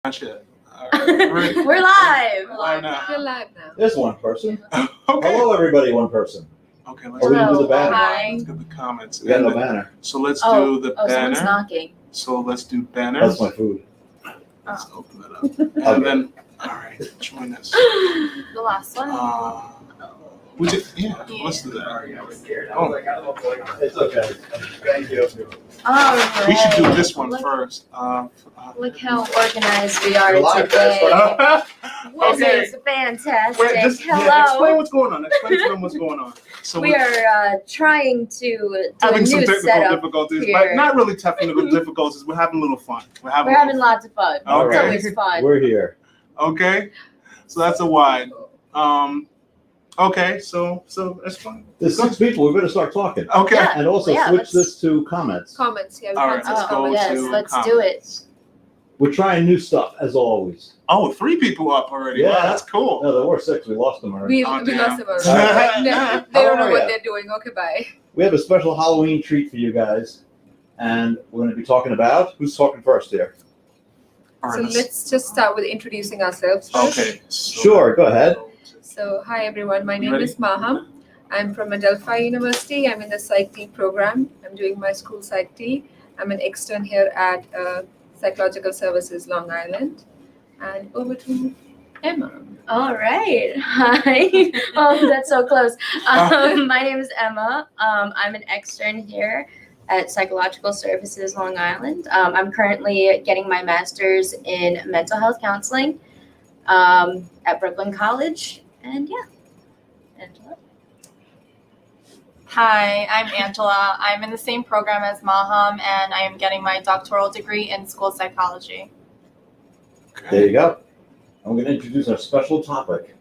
Ratchet. Right. We're live. Live now. We're live now. There's one person. Okay. Hello, everybody, one person. Okay, Oh, we didn't do the banner. Hi. let's get the comments. We got no And then- banner. So let's Oh, do the someone's banner. knocking. So let's do banners. That's my food. Let's open it up. And then, all right, join us. The last one. Let's do that. Oh. It's okay. Thank you. All right. We should do this one Look- first. Look how organized we are You're live, today. guys. This Okay. is fantastic. Wait, explain Hello. what's going on. Explain to them what's going on. So We are trying to do a having some new technical setup. difficulties, here. but not really technical difficulties. We're having a little fun. We're having lots of fun. All It's right. always fun. We're here. Okay, so that's a wide. Okay, so that's fine. There's 6 people. We better start talking. Okay. Yeah. And also Yeah, switch let's- this to comments. Comments, yeah. We All can't right, see let's the go comments. yes, to let's do comments. We're trying new stuff, as always. Oh, 3 people up already. Wow, Yeah. that's cool. No, there were 6. We lost them already. We Oh, lost damn. them already. Alright. They don't How know are what ya? they're doing. Okay, bye. We have a special Halloween treat for you guys. And we're going to be talking about... Who's talking first here? All So right, let's just start with introducing ourselves first. Okay. So Sure, go ahead. So, hi everyone. My name Ready? is Maham. I'm from Adelphi University. I'm in the Psych T program. I'm doing my school Psych T. I'm an extern here at Psychological Services, Long Island. And over to Emma. All right. Hi. Oh, that's so close. My name is Emma. I'm an extern here at Psychological Services Long Island. I'm currently getting my master's in mental health counseling at Brooklyn College. And yeah, Angela. Hi, I'm Angela. I'm in the same program as Maham, and I am getting my doctoral degree in school psychology. There you go. I'm going to introduce our special topic.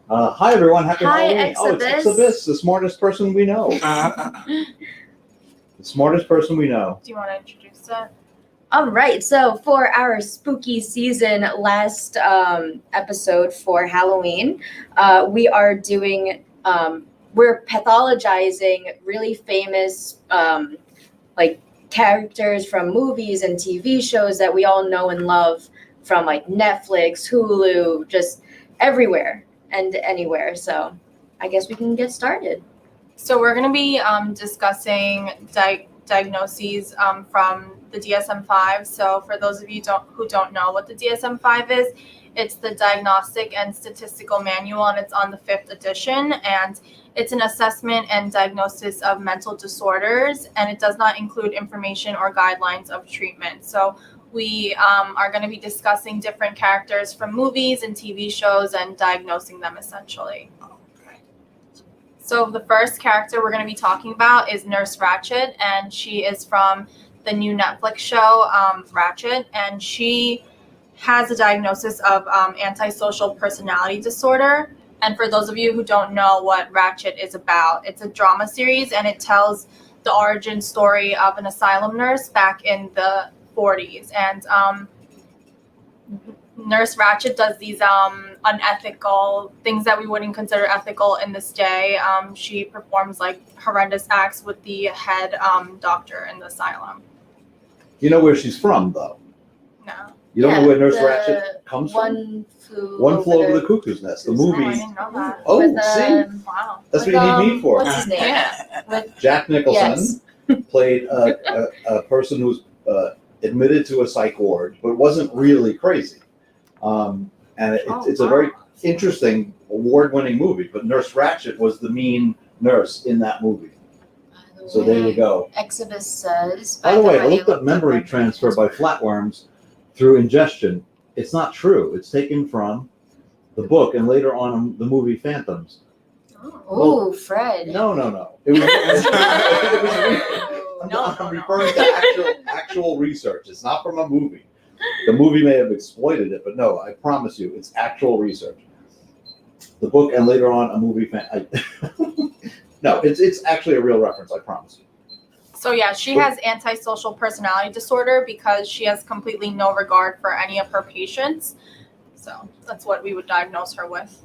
Hi, everyone. Happy Hi, Halloween. Oh, it's Exhibis. Exhibis, the smartest person we know. The smartest person we know. Do you want to introduce it? All right, so for our spooky season last episode for Halloween, we are doing, we're pathologizing really famous like characters from movies and TV shows that we all know and love from like Netflix, Hulu, just everywhere and anywhere. So I guess we can get started. So we're going to be discussing diagnoses from the DSM-5. So for those of you who don't know what the DSM-5 is, it's the Diagnostic and Statistical Manual, and it's on the 5th edition. And it's an assessment and diagnosis of mental disorders, and it does not include information or guidelines of treatment. So we are going to be discussing different characters from movies and TV shows and diagnosing them essentially. So the first character we're going to be talking about is Nurse Ratchet, and she is from the new Netflix show Ratchet, and she has a diagnosis of antisocial personality disorder. And for those of you who don't know what Ratchet is about, it's a drama series, and it tells the origin story of an asylum nurse back in the 40s. And Nurse Ratchet does these unethical things that we wouldn't consider ethical in this day. She performs like horrendous acts with the head doctor in the asylum. You know where she's from, though. No. You don't Yeah, know where Nurse the Ratchet comes from? One Flew Over the Cuckoo's Nest, the Cuckoo's Oh, I movie. didn't know that. Oh, With, see? Wow. That's what you need me for. What's his name? Yeah. With Jack Nicholson Yes. played a person who's admitted to a psych ward, but wasn't really crazy. And it's a very interesting, award-winning movie. But Nurse Ratchet was the mean nurse in that movie. So there you go. Exhibit says. By the way, I looked up memory transfer by flatworms through ingestion. It's not true. It's taken from the book and later on the movie Phantoms. Oh, Fred. No. It was, I'm referring to actual research. It's not from a movie. The movie may have exploited it, but no, I promise you, it's actual research. The book and later on a movie. No, it's actually a real reference. I promise you. So yeah, she has antisocial personality disorder because she has completely no regard for any of her patients. So that's what we would diagnose her with.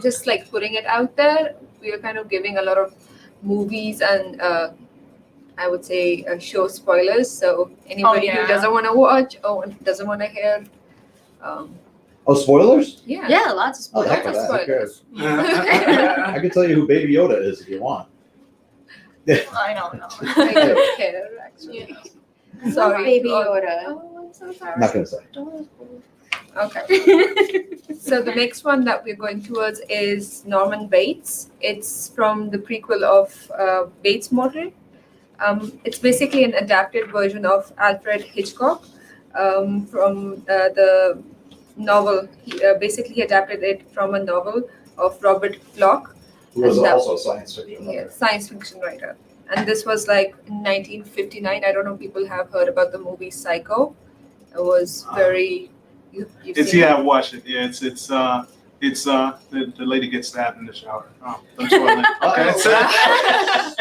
Just like putting it out there, we are kind of giving a lot of movies and I would say show spoilers. So anybody yeah. who doesn't want to watch or doesn't want to hear Oh, spoilers? Yeah. Yeah, lots of Oh, spoilers. heck of Lots of that. Who cares? spoilers. I can tell you who Baby Yoda is if you want. I don't know. I don't care actually. I Sorry love Baby to all- Yoda. Oh, I'm so sorry. Not gonna say. Okay. So the next one that we're going towards is Norman Bates. It's from the prequel of Bates Motel. It's basically an adapted version of Alfred Hitchcock from the novel. He basically adapted it from a novel of Robert Bloch, Who was And that- also a science fiction writer. science fiction writer. And this was like in 1959. I don't know if people have heard about the movie Psycho. It was very. You've It's seen it? I've watched it. Yeah, it's the lady gets stabbed in the shower. Oh, I'm spoiling. Okay.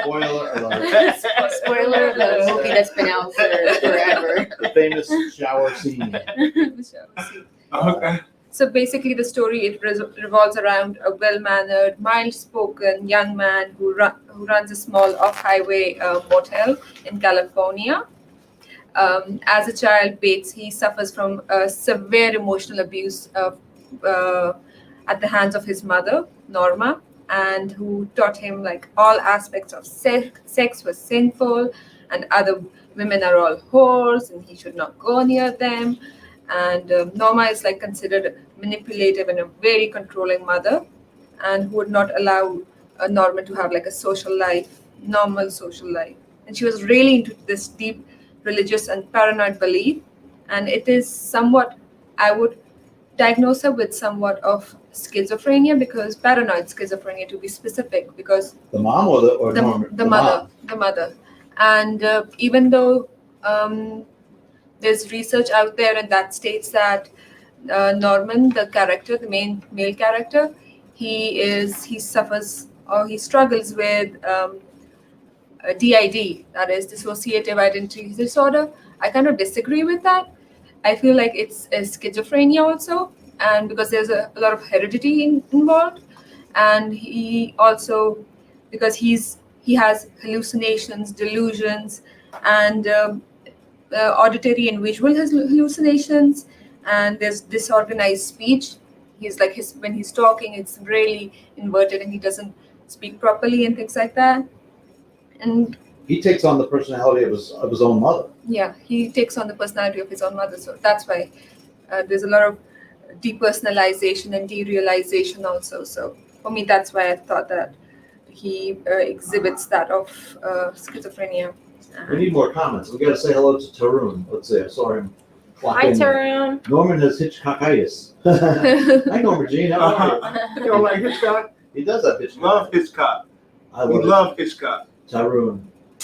Spoiler alert. Spoiler of a movie that's been out for forever. The famous shower scene. Okay. So basically, the story it revolves around a well-mannered, mild-spoken young man who runs a small off-highway motel in California. As a child, Bates he suffers from severe emotional abuse at the hands of his mother, Norma, and who taught him like all aspects of sex was sinful, and other women are all whores, and he should not go near them. And Norma is like considered manipulative and a very controlling mother, and who would not allow Norman to have like a social life, normal social life. And she was really into this deep religious and paranoid belief, and it is somewhat, I would diagnose her with somewhat of schizophrenia, because paranoid schizophrenia to be specific, because The mom or Norman? the mother. And even though there's research out there and that states that Norman, the character, the main male character, he suffers or he struggles with DID, that is dissociative identity disorder. I kind of disagree with that. I feel like it's a schizophrenia also, and because there's a lot of heredity involved, and he also, because he has hallucinations, delusions, and auditory and visual hallucinations, and there's disorganized speech. He's like when he's talking, it's really inverted, and he doesn't speak properly and things like that. And He takes on the personality of his own mother. yeah, he takes on the personality of his own mother. So that's why there's a lot of depersonalization and derealization also. So for me, that's why I thought that he exhibits that of schizophrenia. We need more comments. We gotta say hello to Tarun. Let's see, I saw him clock Hi, in. Tarun. Norman has Hitchcockitis. Hi, Norman Jean. How are You don't like Hitchcock? you? He does have Hitchcock. Love Hitchcock. I We love it. love Hitchcock. Tarun.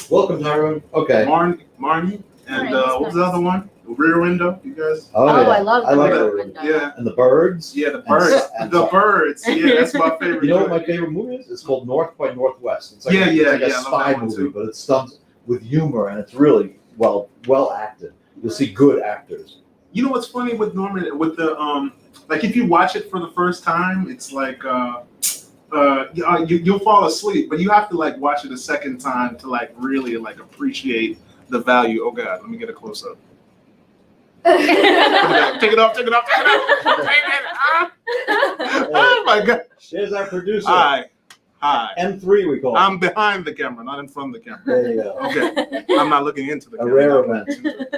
Welcome, Tarun. Okay. Marnie, and Alright, what was the other one? The Rear Window. You guys? Oh, yeah. I love I like Rear it. Window. Yeah. And the birds. Yeah, the birds. and The so- birds. Yeah, that's my favorite. You know what my favorite movie is? It's called North by Northwest. It's like Yeah, it's yeah, like a yeah, I love spy that one movie, too. but it's done with humor and it's really well acted. You'll see good actors. You know what's funny with Norman, with the like if you watch it for the first time, it's like you'll fall asleep, but you have to like watch it a second time to like really like appreciate the value. Oh God, let me get a close up. Take it off. Oh my God. Here's our producer. Hi. M3 we call it. I'm behind the camera, not in front of the camera. There you go. Okay. I'm not looking into the A camera. rare event.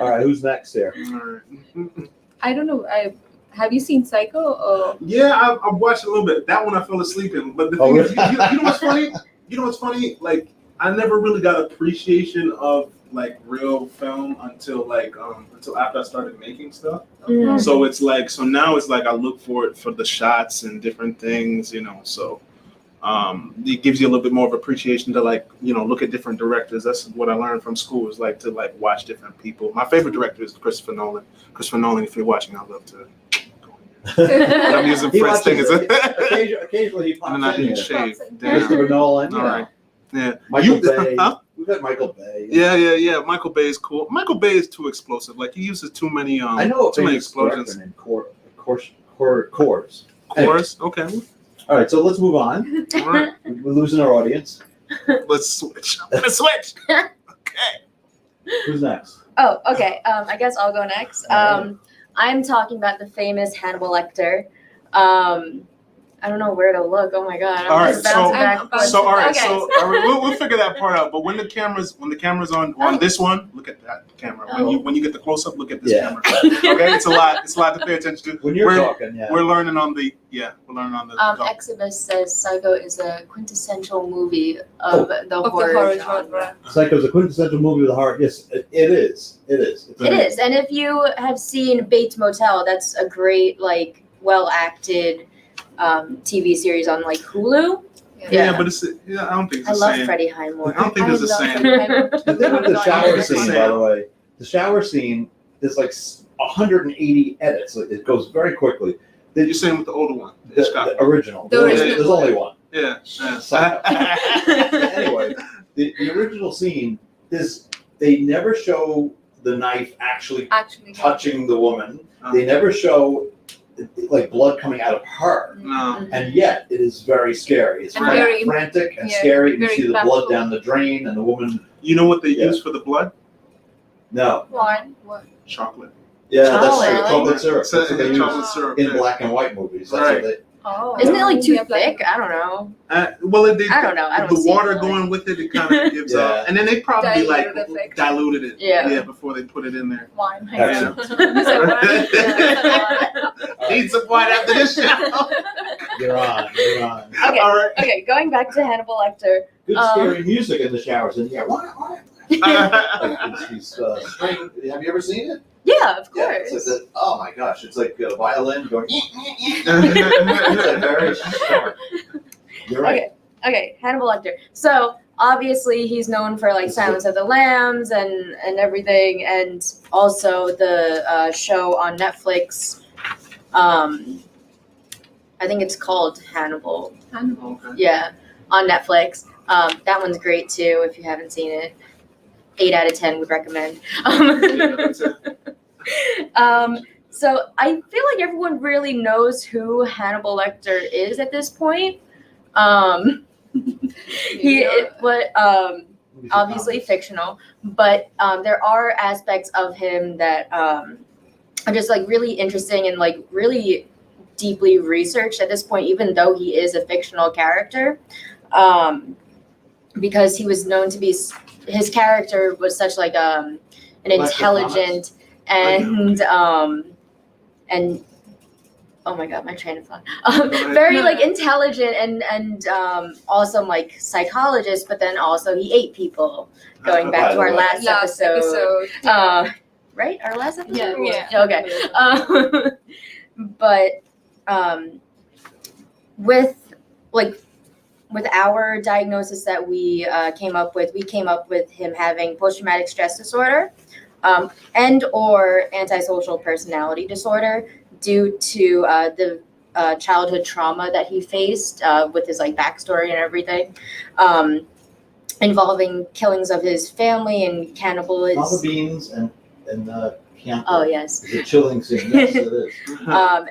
All right, who's next here? All right. I don't know. Have you seen Psycho? Or Yeah, I've watched a little bit. That one I fell asleep in. But the Oh, thing is, really? you know what's funny? You know what's funny? Like, I never really got appreciation of like real film until after I started making stuff. Mm. So it's like, so now it's like I look for it for the shots and different things, you know. So it gives you a little bit more of appreciation to like, you know, look at different directors. That's what I learned from school, is like to like watch different people. My favorite director is Christopher Nolan. Christopher Nolan, if you're watching, I'd love to. I'm using He Fred's thing watches as it. Occasionally he and then pops I in didn't here. shave. Christopher Damn. Nolan, you All know. right. Yeah. Michael You- Bay. Huh? We've got Michael Bay. Yeah. Michael Bay is cool. Michael Bay is too explosive. Like he uses too many I know a too many famous director explosions. named Coors. Chorus. Okay. All right, so let's move on. All right. We're losing our audience. Let's switch. Let's switch. Okay. Who's next? Oh, okay. I guess I'll go next. I'm talking about the famous Hannibal Lecter. I don't know where to look. Oh my god! All I'm right, just bouncing back. and forth. So all right, Okay. all right, we'll figure that part out. But when the camera's on this one, look at that camera. When you get the close up, look at this camera. Okay, it's a lot to pay attention to. When you're talking, we're learning on the Exodus says Psycho is a quintessential movie of the horror genre. Psycho is a quintessential movie with a horror. Yes, it is. It is. It is, and if you have seen Bates Motel, that's a great, like, well acted TV series on like Hulu. Yeah, but it's I don't think it's the same. I love Freddie Highmore. I don't think it's the same. The thing with the shower scene, by the way, the shower scene is like 180 edits. It goes very quickly. You're saying with the older one, the original. The original. There's only one. Yeah. Anyway, the original scene is they never show the knife actually touching the woman. They never show like blood coming out of her. No. And yet it is very scary. It's And very frantic and scary. You very see the impactful. blood down the drain and the woman. You know what they use for the blood? No. What? Chocolate. Yeah, that's Chocolate. true. Chocolate syrup. That's what they use Chocolate syrup in black and white movies. That's Right. what they. Oh. Isn't it like too Yeah, thick? I don't know. Well, I don't know. I don't the see water it. going with it kind of gives up, and then they probably like Diluted effect. diluted it. Yeah. Before they put it in there. Wine. Excellent. Need some wine after this show. You're on. You're on. Okay. All right. Okay, going back to Hannibal Lecter. Good scary music in the showers. And yeah, what? Like it's these string. Have you ever seen it? Yeah, of Yeah. course. It's like that, oh my gosh! It's like a violin going. It's like very short. You're right. Okay, Hannibal Lecter. So obviously he's known for like Silence of the Lambs and everything, and also the show on Netflix. I think it's called Hannibal. Okay. Yeah, on Netflix. That one's great too. If you haven't seen it, 8 out of 10 would recommend. So I feel like everyone really knows who Hannibal Lecter is at this point. Obviously fictional, but there are aspects of him that are just like really interesting and like really deeply researched at this point, even though he is a fictional character, because he was known to be, his character was such like an intelligent and oh my god, my train of thought. Very like intelligent and awesome like psychologist, but then also he ate people. Going back to our last episode. Right? Our last episode? Yeah. Okay. But with our diagnosis that we came up with him having post-traumatic stress disorder and or antisocial personality disorder due to the childhood trauma that he faced with his like backstory and everything, involving killings of his family and cannibalism. Lava beans and camp. Oh yes. It's a chilling scene. Yes, it is.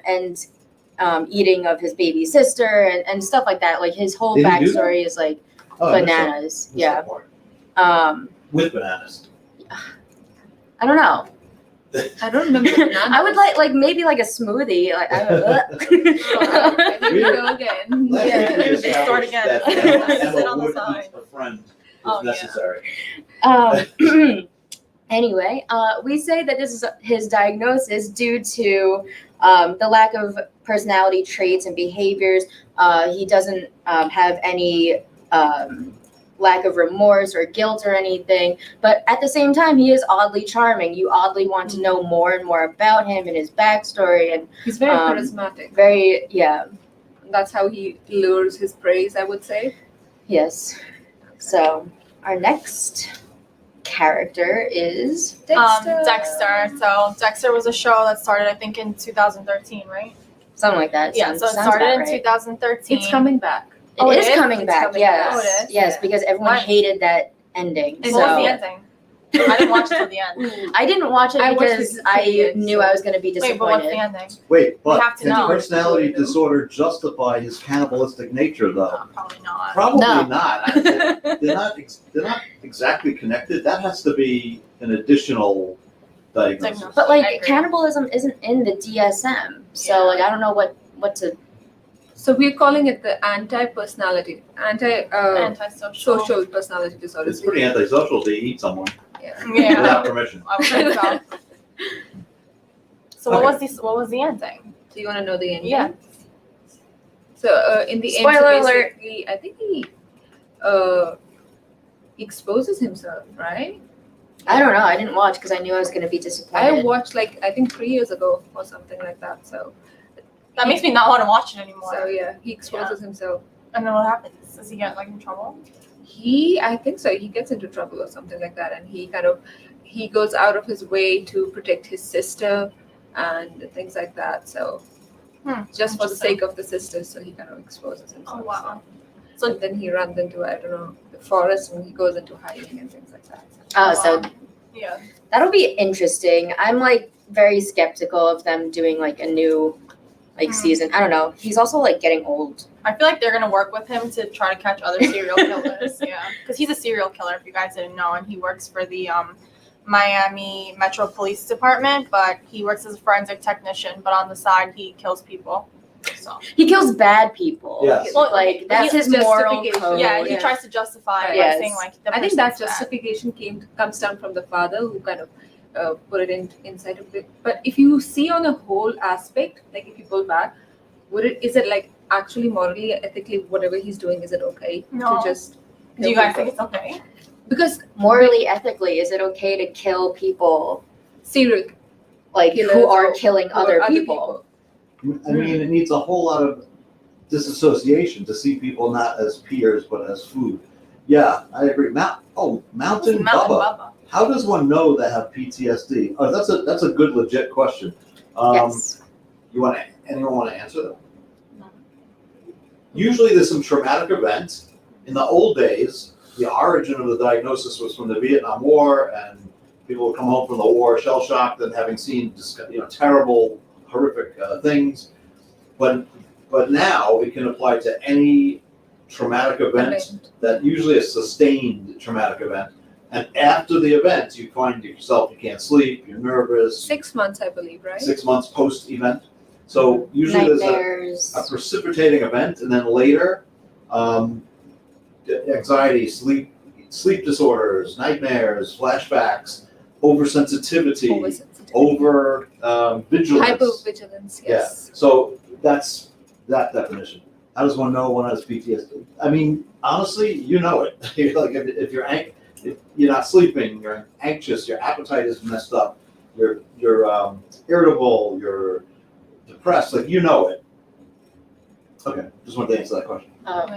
And eating of his baby sister and stuff like that. Like his whole Did he do backstory is like Oh, I missed bananas. that Yeah. part. With bananas. I don't know. I don't remember. I would like maybe like a smoothie. Like Here we go again. Last Yeah, week we they start established again. that Sit Emma on the would side. eat a friend Oh, if yeah. necessary. Anyway, we say that this is his diagnosis due to the lack of personality traits and behaviors. He doesn't have any lack of remorse or guilt or anything, but at the same time, he is oddly charming. You oddly want to know more and more about him and his backstory, and He's very charismatic. very, yeah, That's how he lures his praise, I would say. yes. So our next character is Dexter. So Dexter was a show that started, I think, in 2013, right? something like that. Yeah, so it Sounds started about in right. 2013. It's coming back. Oh, It it is is? coming It's back. coming Yes, back. Oh, it is? yes, because everyone Why? hated that ending. What So was the ending? I didn't watch till the end. I didn't watch it I watched because it I period, knew so- I was going to be Wait, but what's the disappointed. ending? Wait, but have to can know. personality You know? disorder justify his cannibalistic nature, though? Probably not. Probably No. not. They're not exactly connected. That has to be an additional diagnosis. But I like agree. cannibalism isn't in the DSM, so Yeah. like I don't know what to. So we're calling it the anti-personality, Antisocial. social personality disorder. It's pretty antisocial to eat someone Yeah. Yeah. without permission. I would think so. So Okay. what was the ending? So you want to know the ending? Yeah. So in the Spoiler end, so alert. basically, I think he exposes himself, right? I don't know. I didn't watch because I knew I was going to be I disappointed. watched like I think 3 years ago or something like that. So That makes me not want to watch it anymore. so yeah, he exposes himself. And then what happens? Does he get like in trouble? I think so. He gets into trouble or something like that, and he goes out of his way to protect his sister and things like that. So just for the sake of the sister, so he kind of exposes himself. Oh wow. So and then he runs into I don't know the forest and he goes into hiding and things like that. Oh, so Yeah. that'll be interesting. I'm like very skeptical of them doing like a new season. I don't know. He's also like getting old. I feel like they're gonna work with him to try to catch other serial killers. Yeah, because he's a serial killer. If you guys didn't know, and he works for the Miami Metro Police Department, but he works as a forensic technician. But on the side, he kills people. So He kills bad people. Yes. Well, Like that's his moral justification. code. yeah, he yeah. tries to justify it Yes. by saying like the I think that person's bad. justification comes down from the father who kind of put it inside of it. But if you see on a whole aspect, like if you go back, is it like actually morally, ethically, whatever he's doing, is it okay No. to just? Do you guys think it's okay? Because Morally, ethically, is it okay to kill people serial like Killers who are or- killing or other people? I mean, it needs a whole lot of disassociation to see people not as peers but as food. Yeah, I agree. Mountain Mountain Bubba. Bubba. How does one know they have PTSD? Oh, that's a good legit question. Yes. Anyone want to answer that? Usually there's some traumatic event. In the old days, the origin of the diagnosis was from the Vietnam War, and people would come home from the war shell-shocked and having seen terrible, horrific things. But now it can apply to any traumatic event that usually a sustained traumatic event. And after the event, you find yourself, you can't sleep, you're nervous. 6 months, I believe, right? 6 months post-event. So usually there's Nightmares. a precipitating event, and then later, anxiety, sleep disorders, nightmares, flashbacks, oversensitivity, over vigilance. Hypervigilance, yes. Yeah. So that's that definition. How does one know one has PTSD? I mean, honestly, you know it. Like if you're not sleeping, you're anxious, your appetite is messed up, you're irritable, you're depressed, like you know it. Okay, just wanted to answer that question.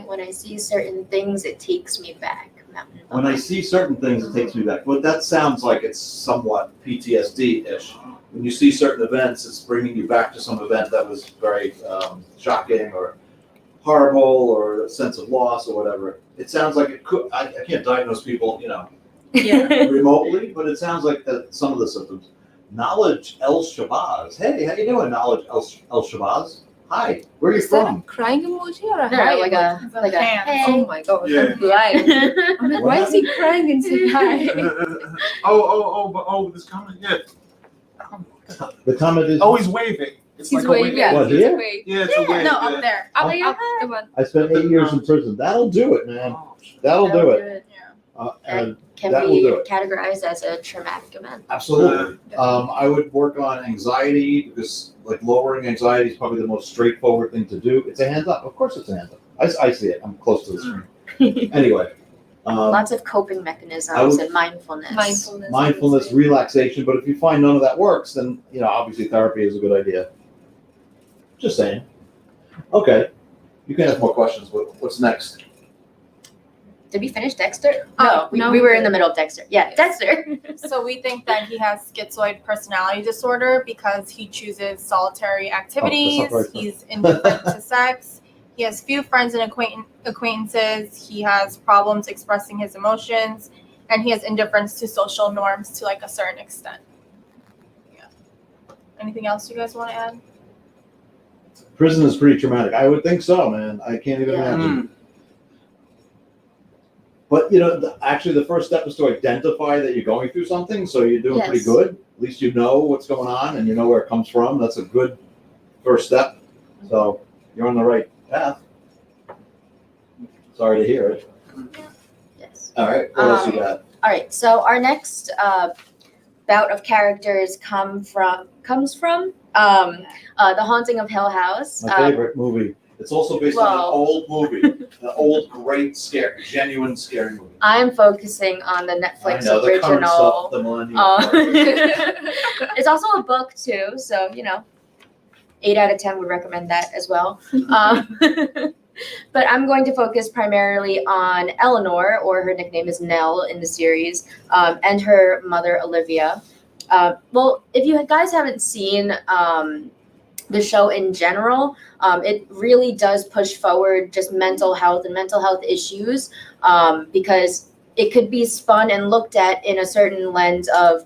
When I see certain things, it takes me back. Mountain Bubba. When I see certain things, it takes me back. But that sounds like it's somewhat PTSD-ish. When you see certain events, it's bringing you back to some event that was very shocking or horrible or a sense of loss or whatever. It sounds like it could. I can't diagnose people, remotely, but it sounds like that some of the symptoms. Knowledge El Shabazz. Hey, how you doing, Knowledge El Shabazz? Hi, where are you Is that from? a crying emoji or a No, hi like emoji? It's a a hand. hey. Oh my god, Yeah. I'm blind. I'm like, why is he crying and saying hi? This comment, yeah. The comment is. Oh, he's waving. It's He's like a waving. wave. Yeah, What, he's here? waving. Yeah, it's a wave. No, yeah. up there. Up, Oh, up, the one. I spent 8 years in prison. That'll do it, man. Oh, That'll do it. Yeah. And Can that will be do it. categorized as a traumatic event. Absolutely. I would work on anxiety because, like, lowering anxiety is probably the most straightforward thing to do. It's a hands up. Of course, it's a hands up. I see it. I'm close to the screen. Anyway, Lots of coping mechanisms I would- and mindfulness. mindfulness, relaxation. But if you find none of that works, then obviously therapy is a good idea. Just saying. Okay, you can have more questions. What's next? Did we finish Dexter? Oh, No, no, we we were in didn't. the middle of Dexter. Yeah, Dexter. So we think that he has schizoid personality disorder because he chooses solitary activities. right. He's indifferent to sex. He has few friends and acquaintances. He has problems expressing his emotions, and he has indifference to social norms to like a certain extent. Yeah. Anything else you guys want to add? Prison is pretty traumatic. I would think so, man. I can't even Yeah. imagine. But actually, the first step is to identify that you're going through something. So you're doing pretty Yes. good. At least you know what's going on and you know where it comes from. That's a good first step. So you're on the right path. Sorry to hear it. Yes. All right, what else you got? All right. So our next bout of characters comes from The Haunting of Hill House. My favorite movie. It's also based on an well- old movie, an old, great, genuine scary movie. I am focusing on the Netflix I know the current stuff, original. the millennial. It's also a book too, so 8 out of 10 would recommend that as well. But I'm going to focus primarily on Eleanor, or her nickname is Nell in the series, and her mother Olivia. Well, if you guys haven't seen the show in general, it really does push forward just mental health and mental health issues, because it could be spun and looked at in a certain lens of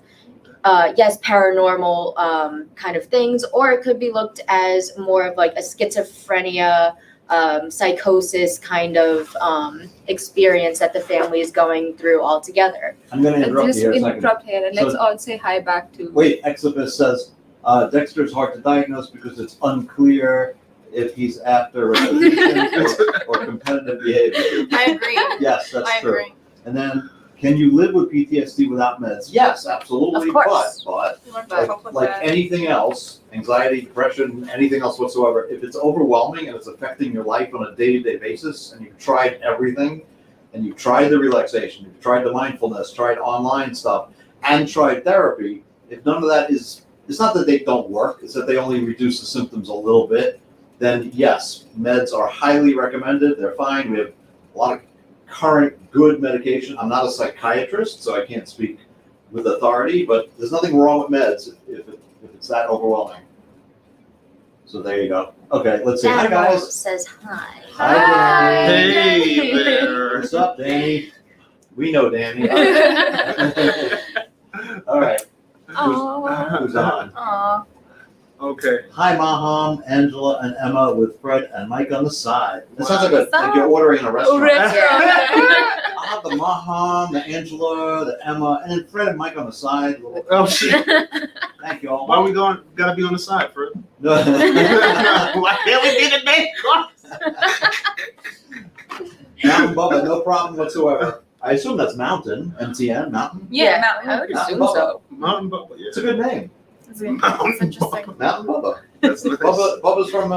yes, paranormal kind of things, or it could be looked as more of like a schizophrenia, psychosis kind of experience that the family is going through all together. I'm going to interrupt you Just here a second. interrupt here and let's So- all say hi back to. Wait, Exibus says Dexter is hard to diagnose because it's unclear if he's after retribution or competitive behavior. I agree. Yes, that's I true. agree. And then, can you live with PTSD without meds? Yes, absolutely. Of course. But You learn to cope with like that. anything else, anxiety, depression, anything else whatsoever, if it's overwhelming and it's affecting your life on a day-to-day basis, and you've tried everything, and you've tried the relaxation, you've tried the mindfulness, tried online stuff, and tried therapy, if none of that is, it's not that they don't work, it's that they only reduce the symptoms a little bit, then yes, meds are highly recommended, they're fine. We have a lot of current good medication. I'm not a psychiatrist, so I can't speak with authority, but there's nothing wrong with meds if it's that overwhelming. So there you go. Okay, let's see. Hi, Hannibal guys. says hi. Hi, Danny. Hey there. What's up, Danny? We know Danny. All right. Who's on? Aw. Okay. Hi, Maham, Angela, and Emma with Fred and Mike on the side. It sounds Wow. like you're ordering in a restaurant. restaurant. I'll have the Maham, the Angela, the Emma, and then Fred and Mike on the side. Oh shit. Thank you all. Why we gotta be on the side, Fred? No. Why can't we be the main course? Mountain Bubba, no problem whatsoever. I assume that's Mountain, MTN, Mountain. Yeah, I Mountain. would Mountain assume Bubba. so. Mountain Bubba, yeah. It's a good name. That's interesting. Mountain Bubba. That's nice. Bubba's from,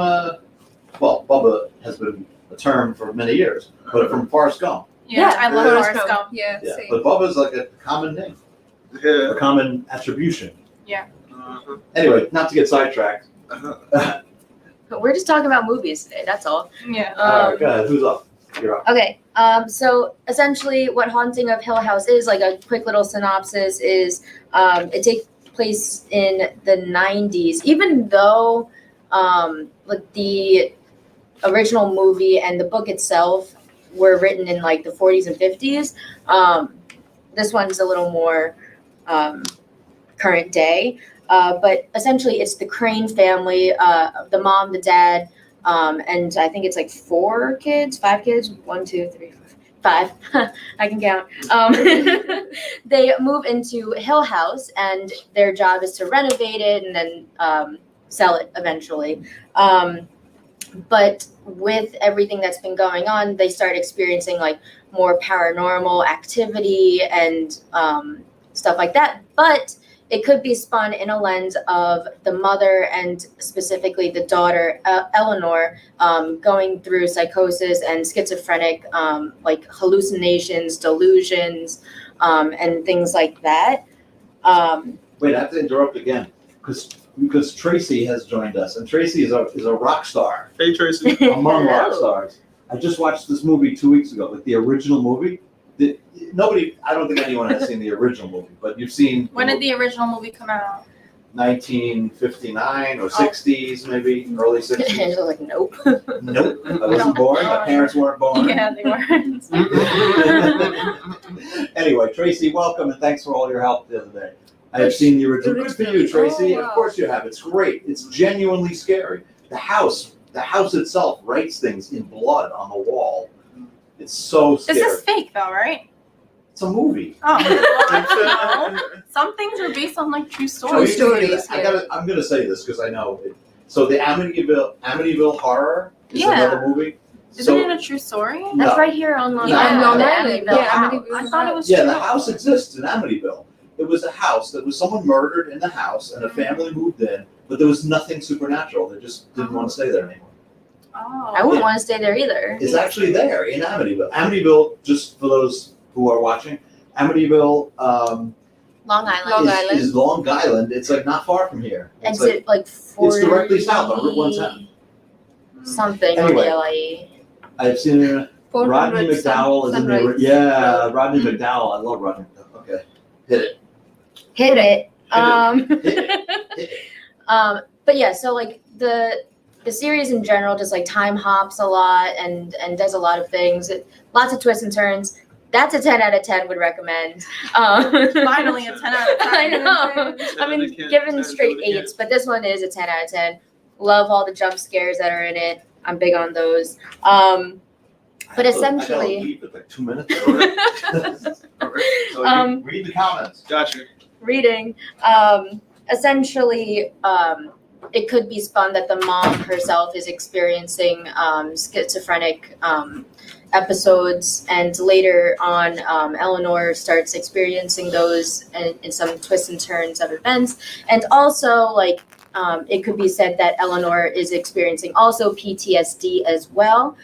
Bubba has been a term for many years, but from Forrest Gump. Yeah, I love Forrest Forrest Gump. Yeah, Yeah, same. but Bubba's like a common name, Yeah. a common attribution. Uh-huh. Anyway, not to get sidetracked. Uh-huh. But we're just talking about movies today, that's all. Yeah. All right, go ahead. Who's up? You're up. Okay, so essentially what Haunting of Hill House is, like a quick little synopsis, is it takes place in the 90s. Even though like the original movie and the book itself were written in like the 40s and 50s, this one's a little more current day. But essentially it's the Crane family, the mom, the dad, and I think it's like 5 kids, 1, 2, 3, 4, 5. I can count. They move into Hill House, and their job is to renovate it and then sell it eventually. But with everything that's been going on, they start experiencing like more paranormal activity and stuff like that. But it could be spun in a lens of the mother and specifically the daughter, Eleanor, going through psychosis and schizophrenic, like hallucinations, delusions, and things like that. Wait, I have to interrupt again because Tracy has joined us, and Tracy is a rock star Hey Tracy. among rock Hello. stars. I just watched this movie 2 weeks ago, like the original movie. I don't think anyone has seen the original movie, but you've seen. When did the original movie come out? 1959 or 60s, maybe early 60s. Angela's like, nope. Nope, I wasn't born. My parents weren't born. Yeah, they were. Anyway, Tracy, welcome and thanks for all your help the other day. I have seen the original. Good for you, Tracy. Oh, wow. Of course you have. It's great. It's genuinely scary. The house itself writes things in blood on the wall. It's so scary. This is fake though, right? It's a movie. Oh, no. Some things are based on like true True stories. stories. I'm gonna say this because I know it. So the Amityville Horror is Yeah. another movie. Isn't it a true story? No. That's right here on Long Yeah. Island. Long the Island. Amityville Yeah, house. Amityville. I thought it was Yeah, true. the house exists in Amityville. It was a house that was someone murdered in the house, and a family moved in, but there was nothing supernatural. They just didn't want to stay there anymore. Oh. I wouldn't want to stay there either. It's actually there in Amityville. Amityville, just for those who are watching, Amityville Long Island. Long Island. is Long Island. It's like not far from here. It's like, Exit like 40. it's directly south on Route 110. Something Anyway. on the LIE. I've seen it. 400 Rodney McDowell is in the Sunrise. yeah. Rodney McDowell. I love Rodney McDowell. Okay, hit it. Hit it. Hit it. But yeah, so like the series in general just like time hops a lot and does a lot of things. Lots of twists and turns. That's a 10 out of 10 would recommend. Finally, a 10 out of 10. I know. I mean, given straight 8s, but this one is a 10 out of 10. Love all the jump scares that are in it. I'm big on those. But essentially, I gotta leave in like 2 minutes. So read the comments. Gotcha. reading, essentially, it could be spun that the mom herself is experiencing schizophrenic episodes, and later on, Eleanor starts experiencing those in some twists and turns of events. And also, like, it could be said that Eleanor is experiencing also PTSD as well,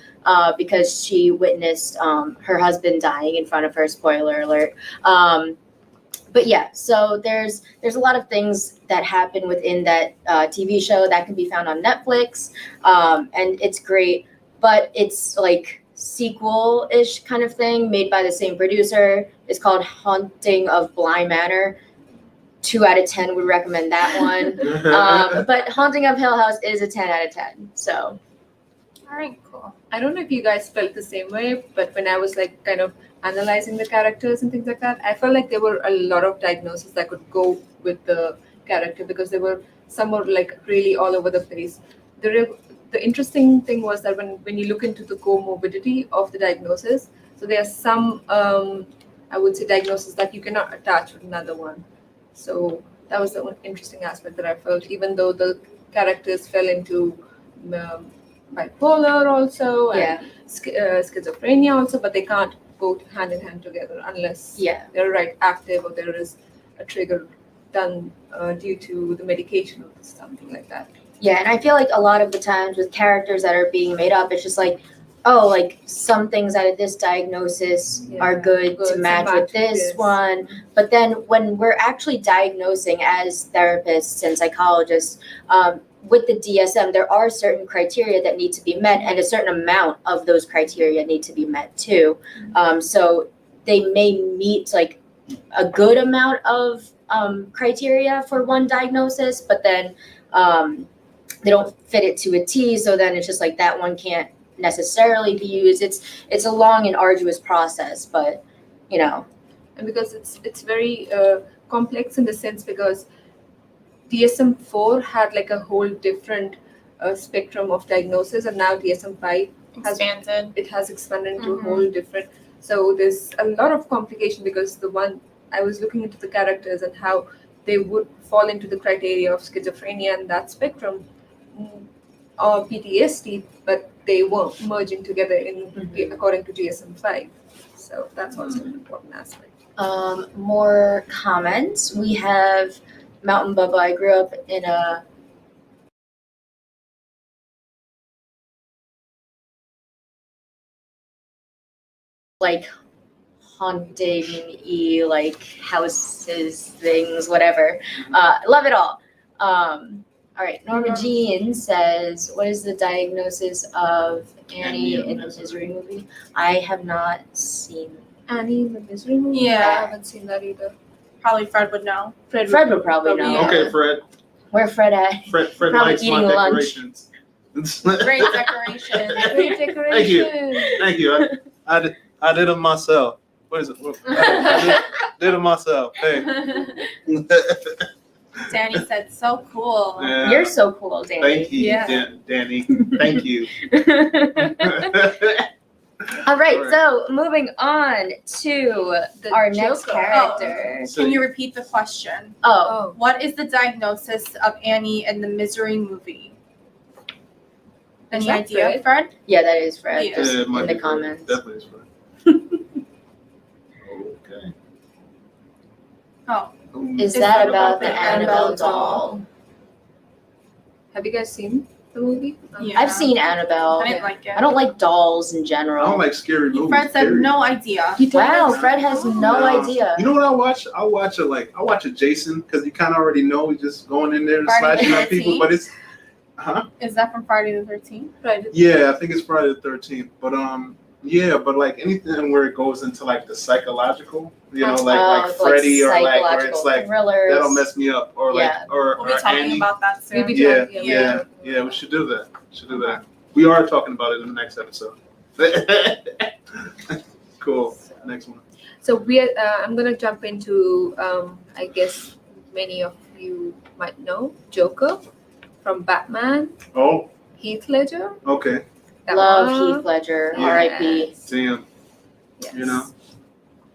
because she witnessed her husband dying in front of her. Spoiler alert. But yeah, so there's a lot of things that happen within that TV show that can be found on Netflix, and it's great. But it's like sequel-ish kind of thing made by the same producer. It's called Haunting of Bly Manor. 2 out of 10 would recommend that one. But Haunting of Hill House is a 10 out of 10. So. All right, cool. I don't know if you guys felt the same way, but when I was like kind of analyzing the characters and things like that, I felt like there were a lot of diagnoses that could go with the character, because there were some were like really all over the place. The interesting thing was that when you look into the comorbidity of the diagnosis, so there are some I would say diagnoses that you cannot attach with another one. So that was the one interesting aspect that I felt, even though the characters fell into bipolar also and schizophrenia also, but they can't go hand in hand together unless they're right active or there is a trigger done due to the medication or something like that. Yeah, and I feel like a lot of the times with characters that are being made up, it's just like, oh, like some things out of this diagnosis are good to match with this one. But then when we're actually diagnosing as therapists and psychologists, with the DSM, there are certain criteria that need to be met, and a certain amount of those criteria need to be met too. So they may meet like a good amount of criteria for one diagnosis, but then they don't fit it to a T. So then it's just like that one can't necessarily be used. It's a long and arduous process, but you know. And because it's very complex in the sense because DSM-4 had like a whole different spectrum of diagnosis, and now DSM-5 has expanded into a whole different. So there's a lot of complication because the one I was looking into the characters and how they would fall into the criteria of schizophrenia and that spectrum, or PTSD, but they were merging together according to DSM-5. So that's also an important aspect. More comments. We have Mountain Bubba. I grew up in a like haunting-y, like houses, things, whatever. Love it all. All right, Norma Jean says, what is the diagnosis of Annie in the Misery movie? I have not seen Annie in the Misery movie? Yeah. I haven't seen that either. Probably Fred would know. Fred would probably know. Yeah. Okay, Fred. Where Fred at? Fred Probably likes my eating lunch. decorations. Great decoration. Great decoration. Thank you. Thank you. I did them myself. What is it? I did them myself. Hey. Danny said, so cool. Yeah. You're so cool, Danny. Thank you, Yeah. Danny. Thank you. All right, All right. so moving on to The our next Joker. character. So Can you repeat the question? Oh, Oh, What is the diagnosis of Annie in the Misery movie? Any that idea, Fred? yeah, that is Fred. Yeah. Just it might in the be Fred. comments. Definitely is Fred. Okay. Oh, Is Is that that about the Annabelle Annabelle doll? doll? have you guys seen the movie? Yeah. I've seen Annabelle. I didn't like it. I don't like dolls in I general. don't like scary movies. Fred said period. no idea. Wow, Fred has no idea. You know what I watch? I watch a Jason because you kind of already know he's just going in there and Friday the slashing at people. 13th? But it's, huh? Is that from Friday the 13th? Right. Yeah, I think it's Friday the 13th. But yeah, but like anything where it goes into like the psychological, you know, like Freddy or like where it's like thrillers. that'll mess me up, or like Yeah. or We'll be talking Annie. about that soon. We'll be Yeah, talking yeah, about yeah. We should do that. We are talking about it in the next episode. Cool. Next one. So I'm gonna jump into I guess many of you might know Joker from Batman, Oh, Heath Ledger. okay. Love Uh, Heath Ledger, Yeah. R.I.P. Damn. Yes. You know.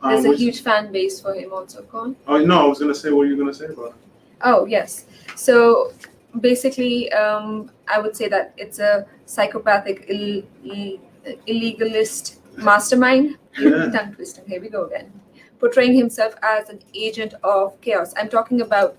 There's a Which- huge fan base for him also, Con. Oh no, I was gonna say, what are you gonna say about it? Oh, yes. So basically, I would say that it's a psychopathic, illegalist mastermind. Yeah. Tongue twisting. Here we go again. Portraying himself as an agent of chaos. I'm talking about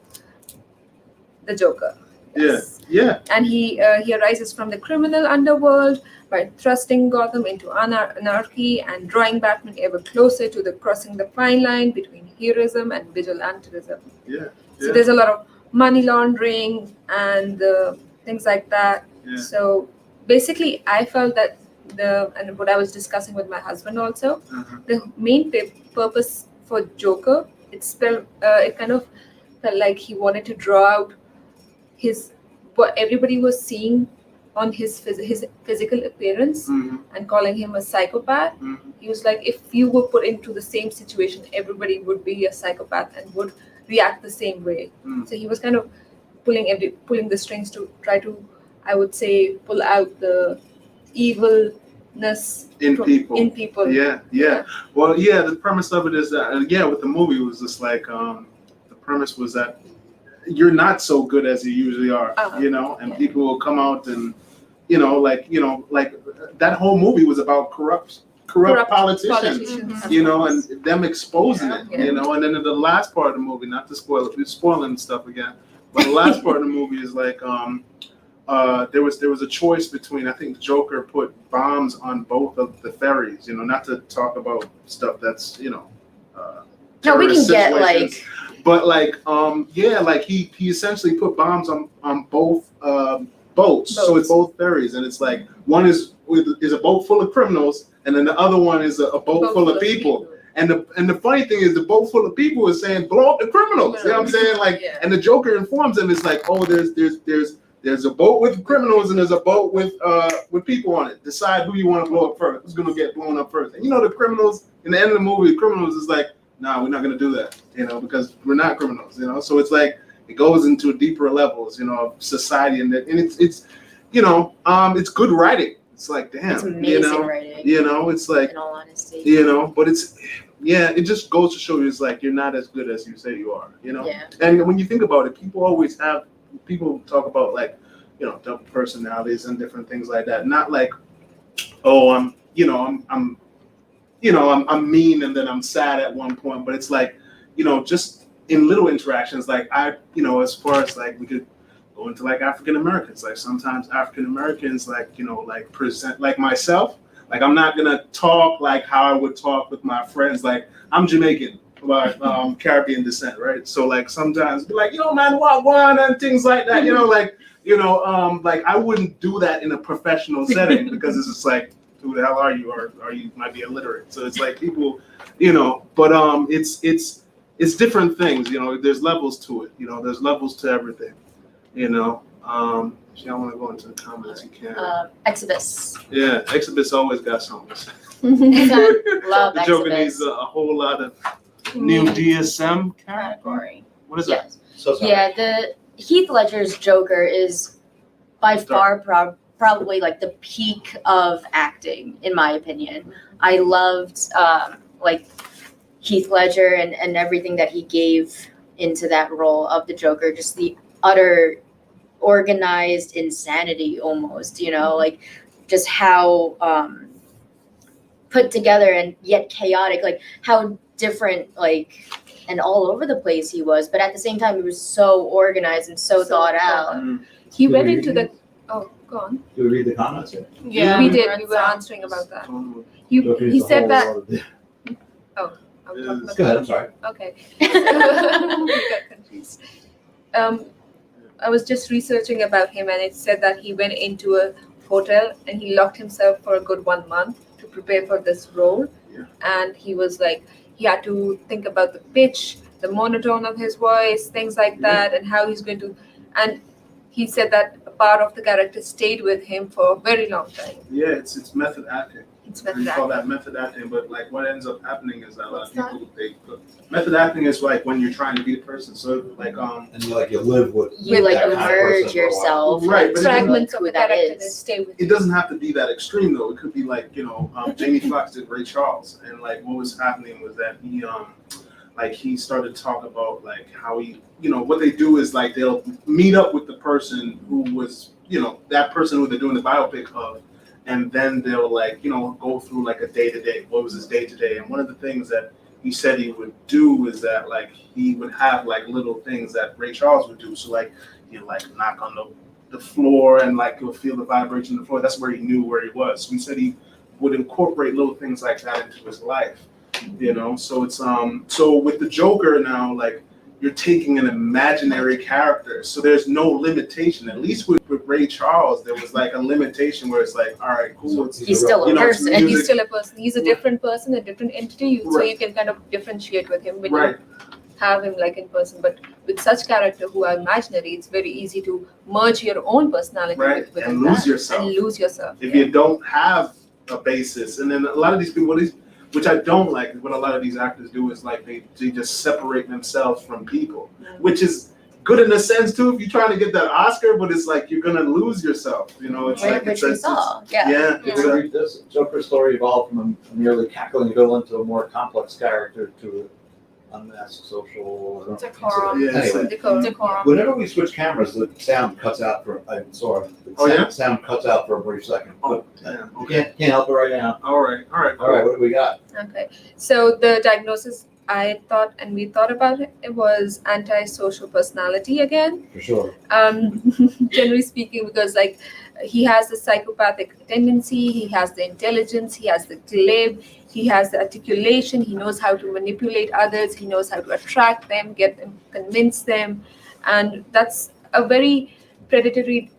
the Joker. Yes. Yeah. And he arises from the criminal underworld by thrusting Gotham into anarchy and drawing Batman ever closer to the crossing the fine line between heroism and vigilantism. Yeah. So there's a lot of money laundering and things like that. Yeah. So basically, I felt that and what I was discussing with my husband also, Uh-huh. the main purpose for Joker, it kind of felt like he wanted to draw out what everybody was seeing on his physical appearance Mhm. and calling him a psychopath. Mhm. He was like, if you were put into the same situation, everybody would be a psychopath and would react the same way. Mm. So he was kind of pulling the strings to try to, I would say, pull out the evilness In people. In people. Yeah. Well, yeah. The premise of it is that, with the movie, it was just like the premise was that you're not so good as you usually are, and Yeah. people will come out and, like that whole movie was about corrupt politicians, and them exposing it, Yeah. and then in the last part of the movie, not to spoil it, we're spoiling stuff again, but the last part of the movie is like, there was a choice between, I think Joker put bombs on both of the ferries, not to talk about stuff that's, No, we can terrorist get situations. But he essentially put bombs on both boats, so it's both ferries, and it's like one is a boat full of criminals, and then the other one is a boat full of people. And the funny thing is, the boat full of people is saying, blow up the criminals. You know what I'm saying? Like, Yeah. and the Joker informs them, it's like, oh, there's a boat with criminals and there's a boat with people on it. Decide who you want to blow up first. Who's gonna get blown up first? And the criminals in the end of the movie, the criminals is like, nah, we're not gonna do that, because we're not criminals, So it's like it goes into deeper levels, of society, and it's it's good writing. It's like, damn, It's amazing writing. It's like, In all honesty. but it just goes to show you, it's like you're not as good as you say you are, Yeah. And when you think about it, people talk about like, double personalities and different things like that. Not like, oh, I'm mean and then I'm sad at one point, but it's like, just in little interactions, like as far as like we could go into like African Americans, like sometimes African Americans like present like myself, like I'm not gonna talk like how I would talk with my friends, like I'm Jamaican, but Caribbean descent, right? So like sometimes be like, man, what and things like that, like I wouldn't do that in a professional setting because it's just like, who the hell are you, or you might be illiterate. So it's like people, but it's different things, there's levels to it, there's levels to everything, if y'all want to go into the comments, you can. Exodus. Yeah, Exodus always got something. Love The Joker Exodus. needs a whole lot of new DSM category. What is that? Yes. So sorry. Yeah, the Heath Ledger's Joker is by far probably like the peak of acting, in my opinion. I loved like Heath Ledger and everything that he gave into that role of the Joker, just the utter organized insanity almost, like just how put together and yet chaotic, like how different, like, and all over the place he was, but at the same time he was so organized and so thought out. He Did went we into read the. Oh, go on. Do we read the comments here? Yeah, We did. read We were some. answering about that. Um, He Don't read he the said whole that. lot of the- Are we talking about Go ahead, I'm sorry. Okay. We got confused. I was just researching about him, and it said that he went into a hotel and he locked himself for a good 1 month to prepare for this role. Yeah. And he was like, he had to think about the pitch, the monotone of his voice, things like that, and how he's going to. And he said that a part of the character stayed with him for a very long time. Yeah, it's method acting. It's And been you call that. that method acting, but like what ends up happening is that a lot of people method acting is like when you're trying to be the person. So like And you live with You like that kind of person immerse for a while. yourself, Right, into, but Fragments like, of who the that character that is. stay with it you. doesn't have to be that extreme though. It could be like, Jamie Foxx did Ray Charles, and like what was happening was that he started to talk about like how he, what they do is like they'll meet up with the person who was, that person who they're doing the biopic of, and then they'll like, go through like a day to day. What was his day to day? And one of the things that he said he would do is that like he would have like little things that Ray Charles would do. So like he'd like knock on the floor and like he'll feel the vibration of the floor. That's where he knew where he was. So he said he would incorporate little things like that into his life. So it's so with the Joker now, like you're taking an imaginary character, so there's no limitation. At least with Ray Charles, there was like a limitation where it's like, all right, cool. He's still a it's person. And music. he's still a person. He's a different person, a different entity. So Right. you can kind of differentiate with him when Right. you have him like in person. But with such character who are imaginary, it's very easy to merge your own personality Right, with and lose that yourself. And lose yourself. If you don't have a basis, and then a lot of these people, which I don't like, what a lot of these actors do is like they just separate themselves from people, which is good in a sense too if you're trying to get that Oscar, but it's like you're gonna lose yourself. It's like which we saw. Yeah. yeah, Did we read this? Joker's story evolved from a merely cackling villain to a more complex character to unmasked social. I don't know. Decorum. Yeah, it's Anyway, Decorum. whenever we switch cameras, the sound cuts out for. I'm sorry. The Oh, yeah? sound cuts out for a brief second. Oh, But, yeah, you okay. can't help it right now. All right, All right, cool. what do we got? Okay. So the diagnosis I thought and we thought about it was antisocial personality again. For sure. Generally speaking, because like he has the psychopathic tendency, he has the intelligence, he has the glib, he has the articulation, he knows how to manipulate others, he knows how to attract them, get them, convince them, and that's a very predatory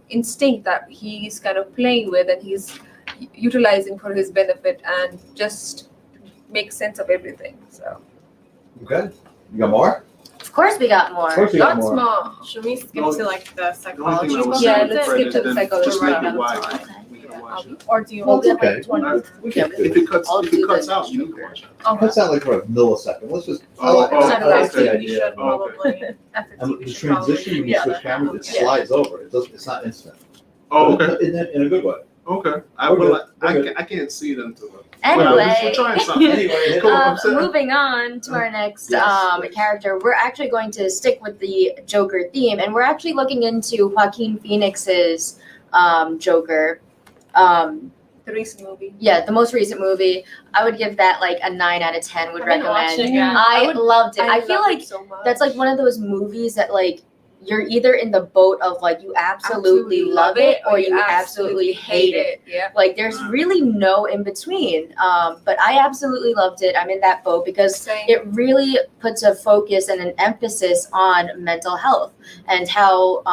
instinct that he's kind of playing with and he's utilizing for his benefit and just make sense of everything. So Okay. You got more? Of course we got more. Of course we got lots more. more. Should we skip No, to like the The only psychology thing that was book? Yeah, sounding let's Fred skip is to the then psychology just make book. it wide. Okay. We can watch it. Or do you Well, want to okay. like 20? We can If it cuts, I'll if do it cuts the out, you can Joker. watch it. Okay. Cuts out like for a millisecond. Let's just. Oh, I oh, like Otherwise, the we idea. should Oh, okay. probably. And the transition when you Yeah. switch cameras, it Yeah. slides over. It doesn't. It's not instant. Oh, But okay, in a good way. okay. We're good. I We're good. can't see it until. Anyway. We're trying something. Anyway, Cool, I'm sorry. Moving on to our next Yes. character, we're actually going to stick with the Joker theme, and we're actually looking into Joaquin Phoenix's Joker. The recent movie. Yeah, the most recent movie. I would give that like a 9 out of 10. Would I'm gonna watch recommend. it again. I loved it. I feel love like it so much. that's like one of those movies that like you're either in the boat of like you absolutely love it or you absolutely hate it. Yeah. Like there's really no in between. But I absolutely loved it. I'm in that boat because Same. it really puts a focus and an emphasis on mental health and how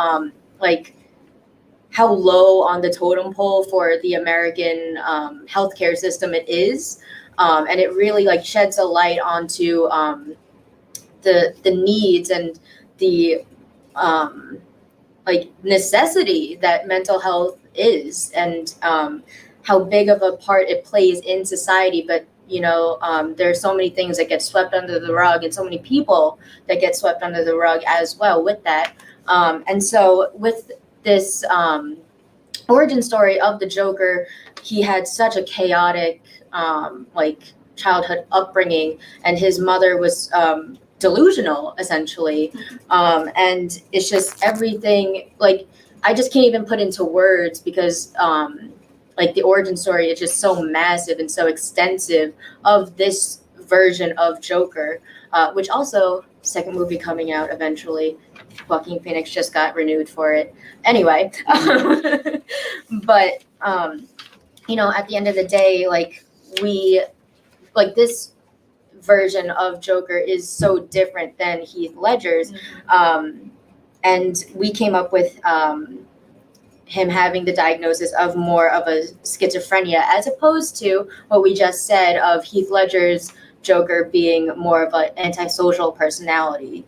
how low on the totem pole for the American healthcare system it is. And it really like sheds a light onto the needs and the like necessity that mental health is and how big of a part it plays in society. But there's so many things that get swept under the rug and so many people that get swept under the rug as well with that. And so with this origin story of the Joker, he had such a chaotic like childhood upbringing, and his mother was delusional essentially, and it's just everything, like I just can't even put into words because like the origin story is just so massive and so extensive of this version of Joker, which also second movie coming out eventually. Joaquin Phoenix just got renewed for it. Anyway, but you know, at the end of the day, like this version of Joker is so different than Heath Ledger's, and we came up with him having the diagnosis of more of a schizophrenia, as opposed to what we just said of Heath Ledger's Joker being more of an antisocial personality.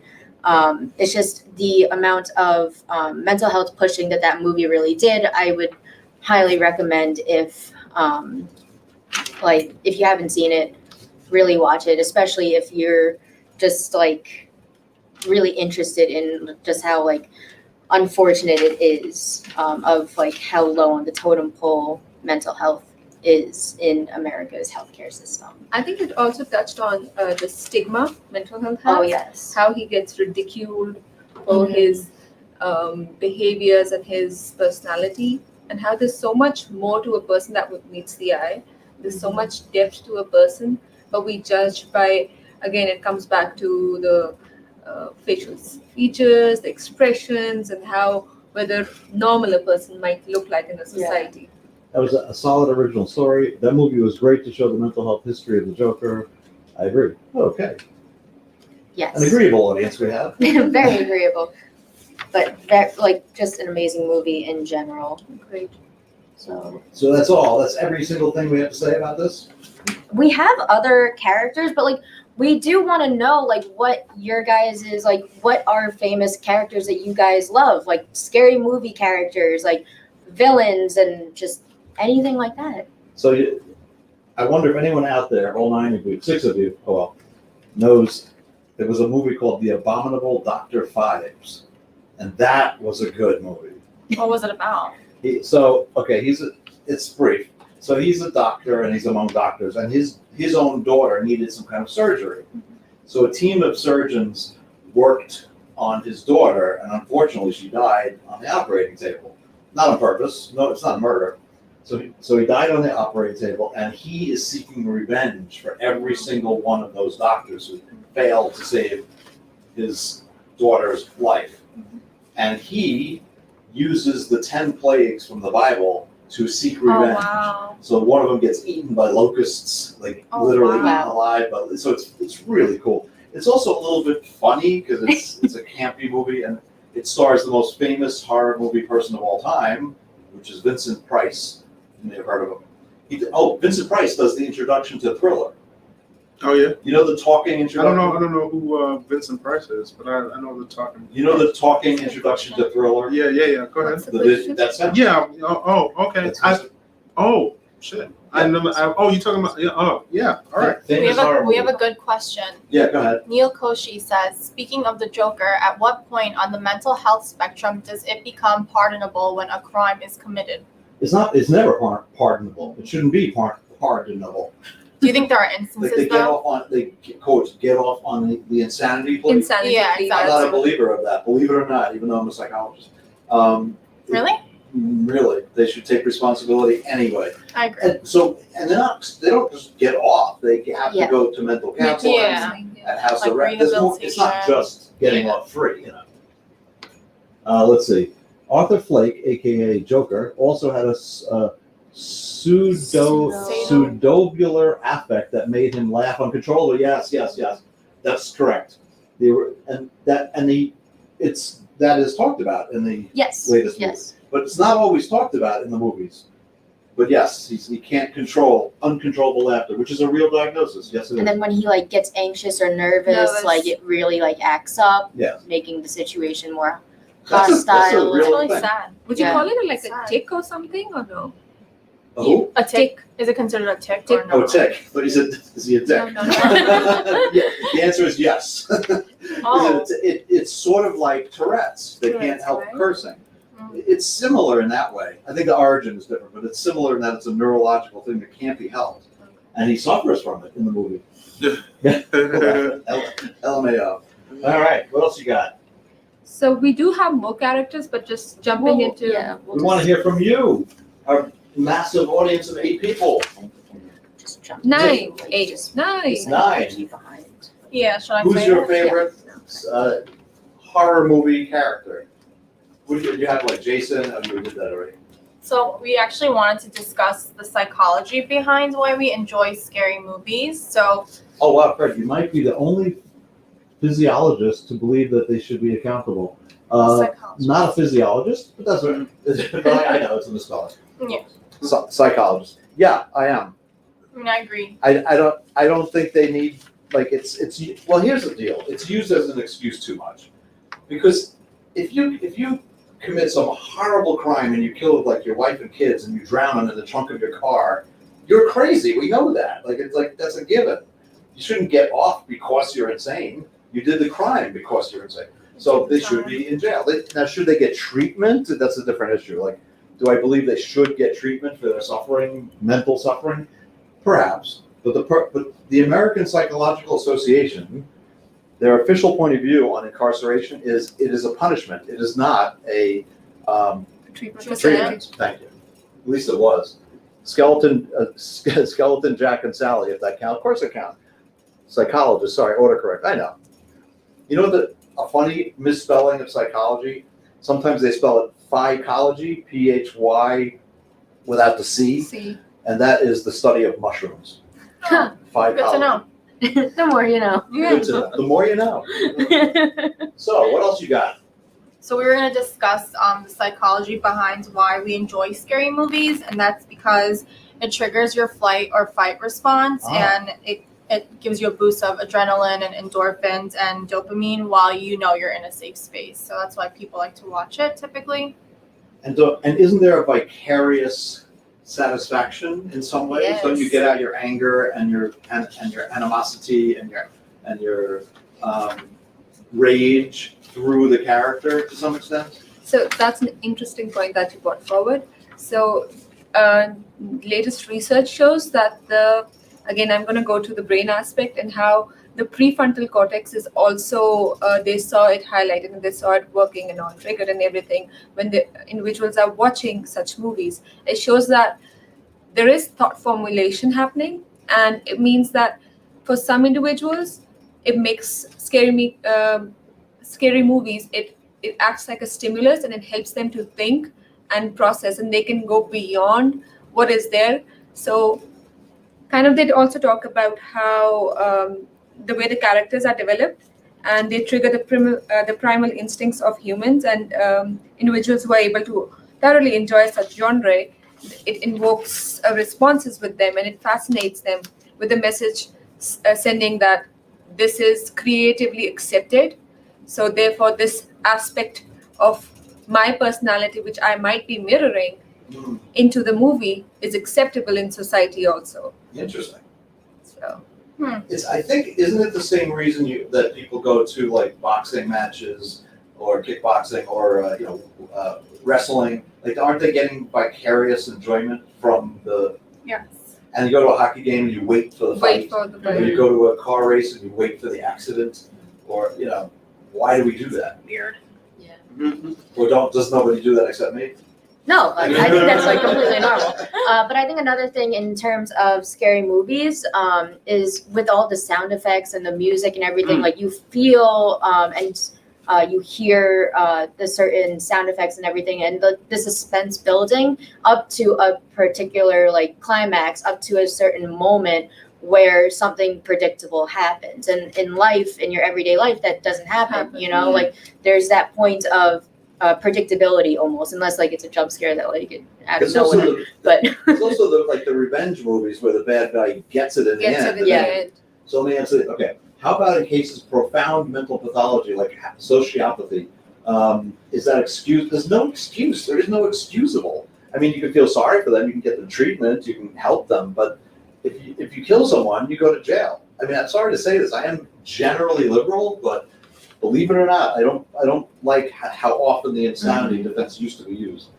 It's just the amount of mental health pushing that movie really did. I would highly recommend if you haven't seen it, really watch it, especially if you're just like really interested in just how like unfortunate it is, of like how low on the totem pole mental health is in America's healthcare system. I think it also touched on the stigma mental health Oh has, yes. how he gets ridiculed for his behaviors and his personality, and how there's so much more to a person that meets the eye. There's so much depth to a person, but we judge by, again, it comes back to the facial features, the expressions, and how whether normal a person might look like in a society. That was a solid original story. That movie was great to show the mental health history of the Joker. I agree. Okay. Yes. An agreeable audience we have. Very agreeable. But that, like, just an amazing movie in general. Great. So that's all. That's every single thing we have to say about this. we have other characters, but like we do want to know like what your guys is like, what are famous characters that you guys love, like scary movie characters, like villains, and just anything like that. So I wonder if anyone out there, all 9 of you, 6 of you, knows there was a movie called The Abominable Dr. Fives, and that was a good movie. What was it about? It's brief. So he's a doctor, and he's among doctors, and his own daughter needed some kind of surgery. So a team of surgeons worked on his daughter, and unfortunately she died on the operating table. Not on purpose. No, it's not murder. So he died on the operating table, and he is seeking revenge for every single one of those doctors who failed to save his daughter's life. And he uses the 10 plagues from the Bible to seek revenge. Oh, wow. So one of them gets eaten by locusts, like literally eaten alive. But so it's really cool. It's also a little bit funny because it's a campy movie, and it stars the most famous horror movie person of all time, which is Vincent Price. You may have heard of him. Vincent Price does the introduction to Thriller. Oh yeah. You know the talking introduction? I don't know who Vincent Price is, but I know the talking. You know the talking introduction to Thriller? Yeah. Go ahead. That's him. Yeah. Oh, okay. That's Shit. I never. You talking about? Yeah. Oh, yeah. All right. We have a good question. Yeah, go ahead. Neil Koshi says, speaking of the Joker, at what point on the mental health spectrum does it become pardonable when a crime is committed? It's never pardonable. It shouldn't be pardonable. Do you think there are instances They get off on the insanity plea. Insanity. Yeah, plea. exactly. I'm not a believer of that. Believe it or not, even though I'm a psychologist. Really? Really, they should take responsibility anyway. I agree. And they don't just get off. They have to go to mental counseling Yeah. and house Like arrest. It's not rehabilitation. just getting off free, you know. Let's see. Arthur Flake, aka Joker, also had a pseudobular affect that made him laugh uncontrollably. Yes, that's correct. That is talked about in the latest movie. But it's not always talked about in the movies. But yes, he can't control uncontrollable laughter, which is a real diagnosis. Yes, it is. And then when he like gets anxious or nervous, like it really like acts up, making the situation more hostile. That's a real It's really thing. sad. Would you call it like Sad. a tick or something, or no? A who? A tick? Is it considered a tick or no? Oh, tick. But is he a dick? No. Yeah, the answer is yes. Oh. It's sort of like Tourette's. They can't Tourette's, help right? cursing. It's similar in that way. I think the origin is different, but it's similar in that it's a neurological thing that can't be helped. And he suffers from it in the movie. LMAO. All right, what else you got? So we do have more characters, but just jumping into We want to hear from you, our massive audience of 8 people. Just jump. 9, 8, 9. It's 9. Yeah, should I Who's say your it? favorite horror movie character? Who did you have, like Jason? Oh, you did that already. So we actually wanted to discuss the psychology behind why we enjoy scary movies. So Oh wow, Fred, you might be the only physiologist to believe that they should be accountable. psychology. Not a physiologist, but that's what I know. It's a misspelling. Yeah. Psychologist. Yeah, I am. I mean, I agree. I don't think they need it's well. Here's the deal. It's used as an excuse too much, because if you commit some horrible crime and you kill like your wife and kids and you drown them in the trunk of your car, you're crazy. We know that. It's like that's a given. You shouldn't get off because you're insane. You did the crime because you're insane. So they should be in jail. Now, should they get treatment? That's a different issue. Like, do I believe they should get treatment for their suffering, mental suffering? Perhaps. But the American Psychological Association, their official point of view on incarceration is it is a punishment. It is not a treatment. Thank you. At least it was. Skeleton Jack and Sally, if that counts. Of course it counts. Psychologist, sorry, autocorrect. I know. You know a funny misspelling of psychology? Sometimes they spell it phycology, Phy, without the C, and that is the study of mushrooms. Huh. Good to know. The more you know. Good to know. The more you know. So, what else you got? So we were going to discuss the psychology behind why we enjoy scary movies, and that's because it triggers your flight or fight response, and it gives you a boost of adrenaline and endorphins and dopamine while you know you're in a safe space. So that's why people like to watch it typically. And isn't there a vicarious satisfaction in some ways? Yes. Don't you get out your anger and your animosity and your rage through the character to some extent? So that's an interesting point that you brought forward. So latest research shows that again, I'm going to go to the brain aspect and how the prefrontal cortex is also, they saw it highlighted and they saw it working and all triggered and everything when the individuals are watching such movies. It shows that there is thought formulation happening, and it means that for some individuals, it makes scary movies, it acts like a stimulus and it helps them to think and process, and they can go beyond what is there. So kind of they also talk about how the way the characters are developed and they trigger the primal instincts of humans, and individuals who are able to thoroughly enjoy such genre, it invokes responses with them and it fascinates them with the message sending that this is creatively accepted. So therefore this aspect of my personality, which I might be mirroring into the movie, is acceptable in society also. Interesting. So I think, isn't it the same reason that people go to like boxing matches or kickboxing or wrestling? Like, aren't they getting vicarious enjoyment from the? Yes. And you go to a hockey game and you wait for the fight. Or you go to a car race and you wait for the accident, or why do we do that? Weird. Yeah. Mm-hmm. Or does nobody do that except me? No, I think that's like completely normal. But I think another thing in terms of scary movies is with all the sound effects and the music and everything, like you feel and you hear the certain sound effects and everything, and the suspense building up to a particular like climax, up to a certain moment where something predictable happens. And in life, in your everyday life, that doesn't happen. Like there's that point of predictability almost, unless like it's a jump scare that like it out of nowhere. But it's also the revenge movies where the bad guy gets it in the end. So let me answer it. Okay, how about in cases of profound mental pathology like sociopathy? Is that excuse? There's no excuse. There is no excusable. I mean, you can feel sorry for them. You can get them treatment. You can help them. But if you kill someone, you go to jail. I mean, I'm sorry to say this. I am generally liberal, but believe it or not, I don't like how often the insanity defense used to be used.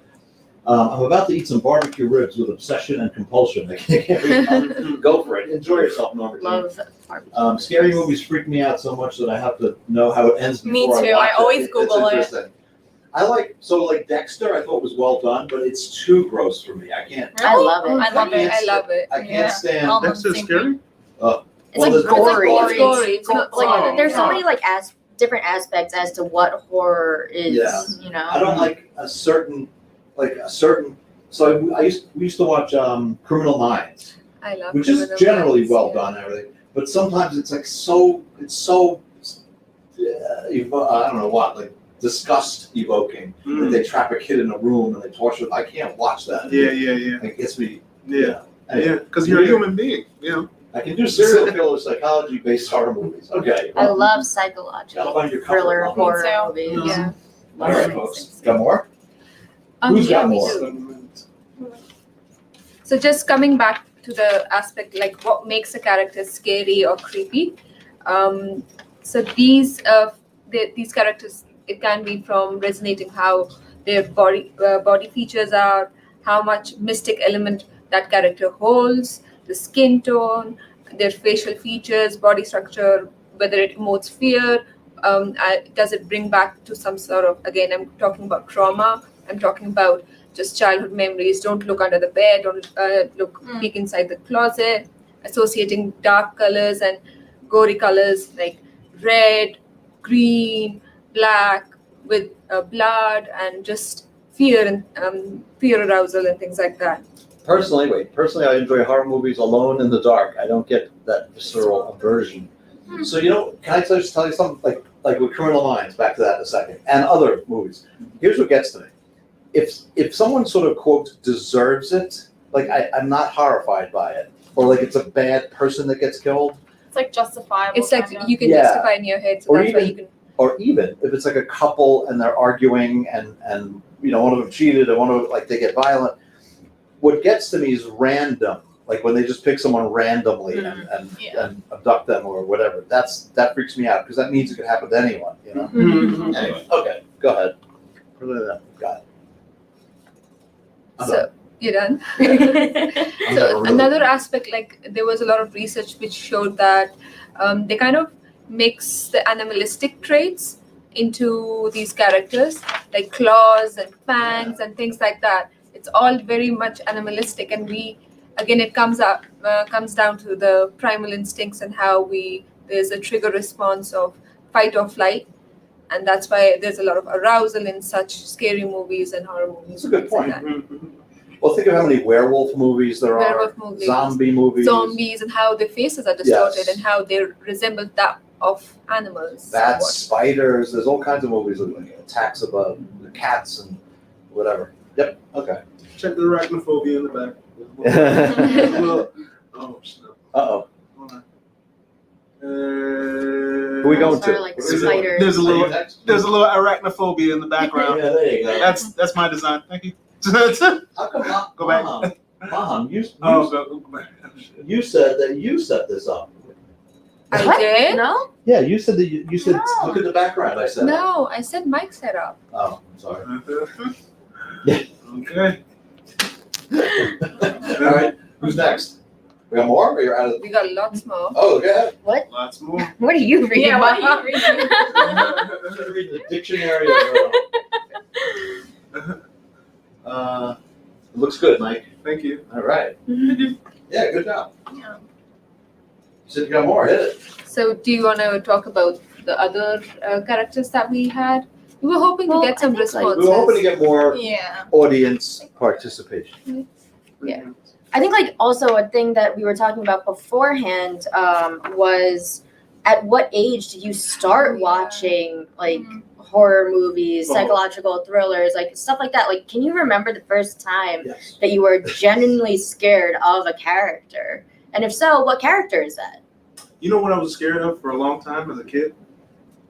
I'm about to eat some barbecue ribs with obsession and compulsion. Go for it. Enjoy yourself, Norma. Love barbecue. Scary movies freak me out so much that I have to know how it ends Me before too. I watch I always it. Google it. It's interesting. I like Dexter. I thought was well done, but it's too gross for me. I can't. I love it. I love it. I love it. I can't Yeah. stand. Almost Dexter's same scary? It's Well, like there's gory. It's gory. It's not Like Oh, there's so yeah. many like different aspects as to what horror is. Yeah. You know. I don't like a certain. So we used to watch Criminal Minds, I love which is Criminal generally Minds, well yeah. done and everything. But sometimes it's like so. I don't know what, like disgust evoking. That they trap a kid in a room and they torture them. I can't watch that. Yeah. It gets me. Yeah. Anyway, Yeah, because you're a human being, you know. I can do serial killer psychology-based horror movies. Okay. I love Gotta psychological find your thriller comfort horror level. movies. Yeah. All right, folks. Got more? Who's yeah, got me more? too. So just coming back to the aspect, like what makes a character scary or creepy. So these characters, it can be from resonating how their body features are, how much mystic element that character holds, the skin tone, their facial features, body structure, whether it emotes fear. Does it bring back to some sort of, again, I'm talking about trauma. I'm talking about just childhood memories. Don't look under the bed. Don't peek inside the closet. Associating dark colors and gory colors like red, green, black with blood and just fear and fear arousal and things like that. Personally, I enjoy horror movies alone in the dark. I don't get that visceral aversion. So, can I just tell you something? Like with Criminal Minds, back to that in a second, and other movies. Here's what gets to me. If someone sort of, quote, deserves it, like I'm not horrified by it. Or like it's a bad person that gets killed. It's like justifiable. It's like kinda. you can Yeah. justify in your head, so Or that's why even- you can. Or even if it's like a couple and they're arguing and one of them cheated and one of them, like, they get violent. What gets to me is random, like when they just pick someone randomly and abduct them or whatever. That freaks me out because that means it could happen to anyone, Anyway, okay, go ahead. Got it. I'm done. So you're done. I'm never So really- another aspect, like there was a lot of research which showed that they kind of mix the animalistic traits into these characters, like claws and fangs and things like that. It's all very much animalistic, and it comes down to the primal instincts and how there's a trigger response of fight or flight, and that's why there's a lot of arousal in such scary movies and horror movies. That's a good things like point. that. Well, think of how many werewolf movies there Werewolf are, movies. zombie movies. Zombies and how their faces are distorted Yes. and how they resemble that of animals. Bats, spiders, there's all kinds of movies with like attacks of the cats and whatever. Yep, okay. Check the arachnophobia in the back. There's a little- oh, snap. Uh-oh. Hold on. Who we going Sorry, to? like There's a- spiders. There's a Are you little next? arachnophobia in the background. Yeah, there you go. That's my design. Thank you. How come Go back. Mom, you Go back. you said that you set this up. I What? did? No? Yeah, you said that you said No. look at the background. I said. No, I said mic setup. Oh, I'm sorry. Okay. All right, who's next? We got more, or you're out of? We got lots more. Oh, go ahead. Lots more. What are you reading? Yeah, what Mom? are you reading? I'm gonna read the dictionary. It looks good, Mike. Thank you. All right. Yeah, good job. Yeah. You said you got more. Hit it. So, do you want to talk about the other characters that we had? We were hoping Well, to get some I think, like, responses. We were hoping to get more Yeah. audience participation. Yeah. I think like also a thing that we were talking about beforehand was at what age did you start Yeah. watching like Mhm. horror movies, Oh. psychological thrillers, like stuff like that? Like, can you remember the first time Yes. that you were genuinely scared of a character? And if so, what character is that? You know what I was scared of for a long time as a kid?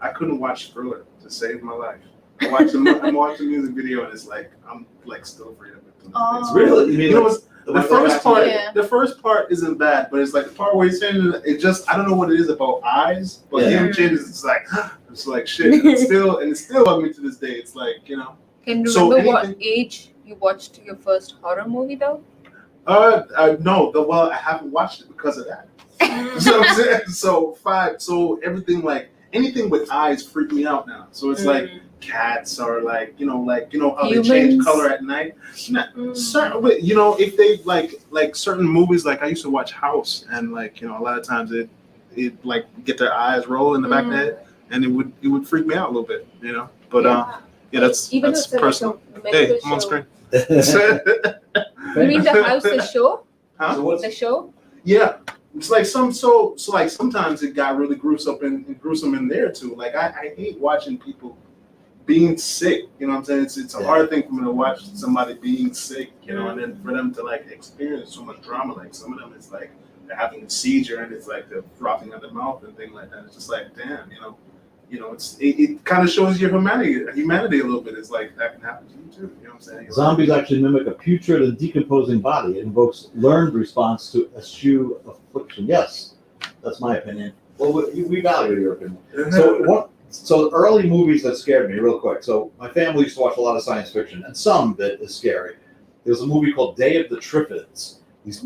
I couldn't watch Thriller to save my life. I'm watching a music video and it's like I'm like still afraid of it. Oh. Really? You mean You know like, what's the one first that- part? Yeah. The first part isn't bad, but it's like the part where he's saying it just I don't know what it is about eyes, but Yeah. him changing it's like It's like shit. And it's still bugging me to this day. It's like, you know. Can you So remember what anything- age you watched your first horror movie though? No. Well, I haven't watched it because of that. So I'm saying, so everything like anything with eyes freak me out now. So it's like cats or like you know how they change Humans. color at night. Certain, you know, if they like certain movies, like I used to watch House, and like you know a lot of times it like get their eyes roll in the back of the head, and it would freak me out a little bit, you know. But yeah, that's Even that's though it's personal. like a medical Hey, I'm on show. screen. You mean the house, the show? Huh? So what's The show? Yeah, it's like like sometimes it got really gruesome in there too. Like I hate watching people being sick. You know what I'm saying? It's a hard thing for me to watch somebody being sick. You know, and then for them to like experience so much drama. Like some of them, it's like they're having a seizure and it's like they're frothing at the mouth and things like that. It's just like damn, you know. It kind of shows your humanity a little bit. It's like that can happen to you too. You know what I'm saying? Zombies actually mimic a putrid and decomposing body. It invokes learned response to eschew affliction. Yes, that's my opinion. Well, we value your opinion. So early movies that scared me, real quick. So my family used to watch a lot of science fiction, and some of it is scary. There was a movie called Day of the Triffids. These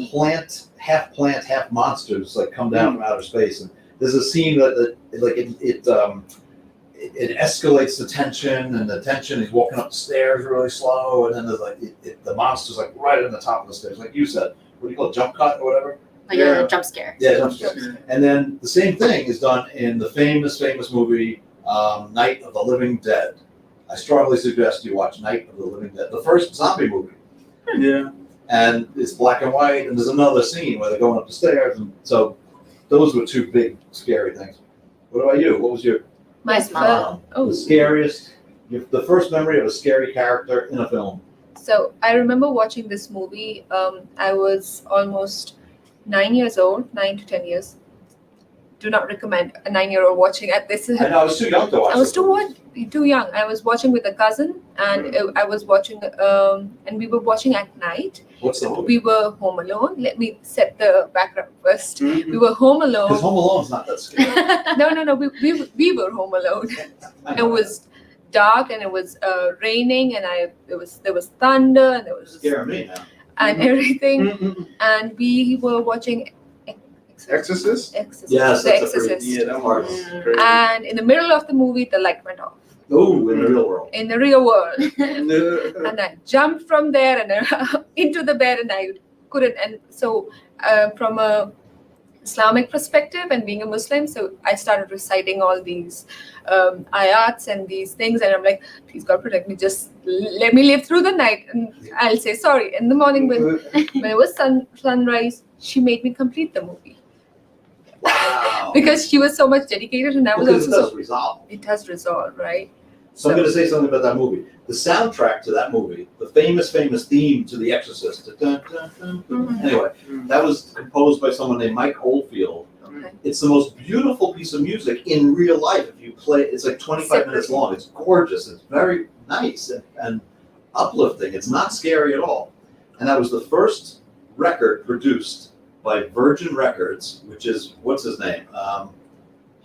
half monsters like come down from outer space, and there's a scene that it escalates the tension, and the tension is walking up the stairs really slow, and then there's like the monster's like right on the top of the stairs, like you said. What do you call it, jump cut or whatever? Like a jump scare. Yeah, jump scare. And then the same thing is done in the famous movie Night of the Living Dead. I strongly suggest you watch Night of the Living Dead, the first zombie movie. Yeah. And it's black and white, and there's another scene where they're going up the stairs, and so those were two big scary things. What about you? What was your My the scariest, the first memory of a scary character in a film? So I remember watching this movie. I was almost 9 years old, 9 to 10 years. Do not recommend a 9-year-old watching at this. I know I was too young to watch. I was too young. I was watching with a cousin, and I was watching, and we were watching at night. What's the movie? We were home alone. Let me set the background first. Mhm. We were home alone. Because Home Alone's not that scary. No. We were home alone. I It know. was dark, and it was raining, and there was thunder, and there was Scare me now. and everything. And we were watching Exorcist? Exorcist. Yes, The that's a Exorcist. pretty Yeah, that hard. was crazy. And in the middle of the movie, the light went off Ooh, in the real world. in the real world. Yeah. And I jumped from there and into the bed, and I couldn't. And so, from a Islamic perspective and being a Muslim, so I started reciting all these ayats and these things, and I'm like, please God protect me, just let me live through the night, and I'll say sorry. In the morning when it was sunrise, she made me complete the movie Wow. because she was so much dedicated, and I was Because it also does resolve. it does resolve, right? So I'm going to say something about that movie. The soundtrack to that movie, the famous theme to The Exorcist. Dun, dun, dun, dun. Anyway, that was composed by someone named Mike Oldfield. Okay. It's the most beautiful piece of music in real life. If you play, it's like 25 minutes long. It's gorgeous. It's very nice and uplifting. It's not scary at all. And that was the first record produced by Virgin Records, which is, what's his name? Not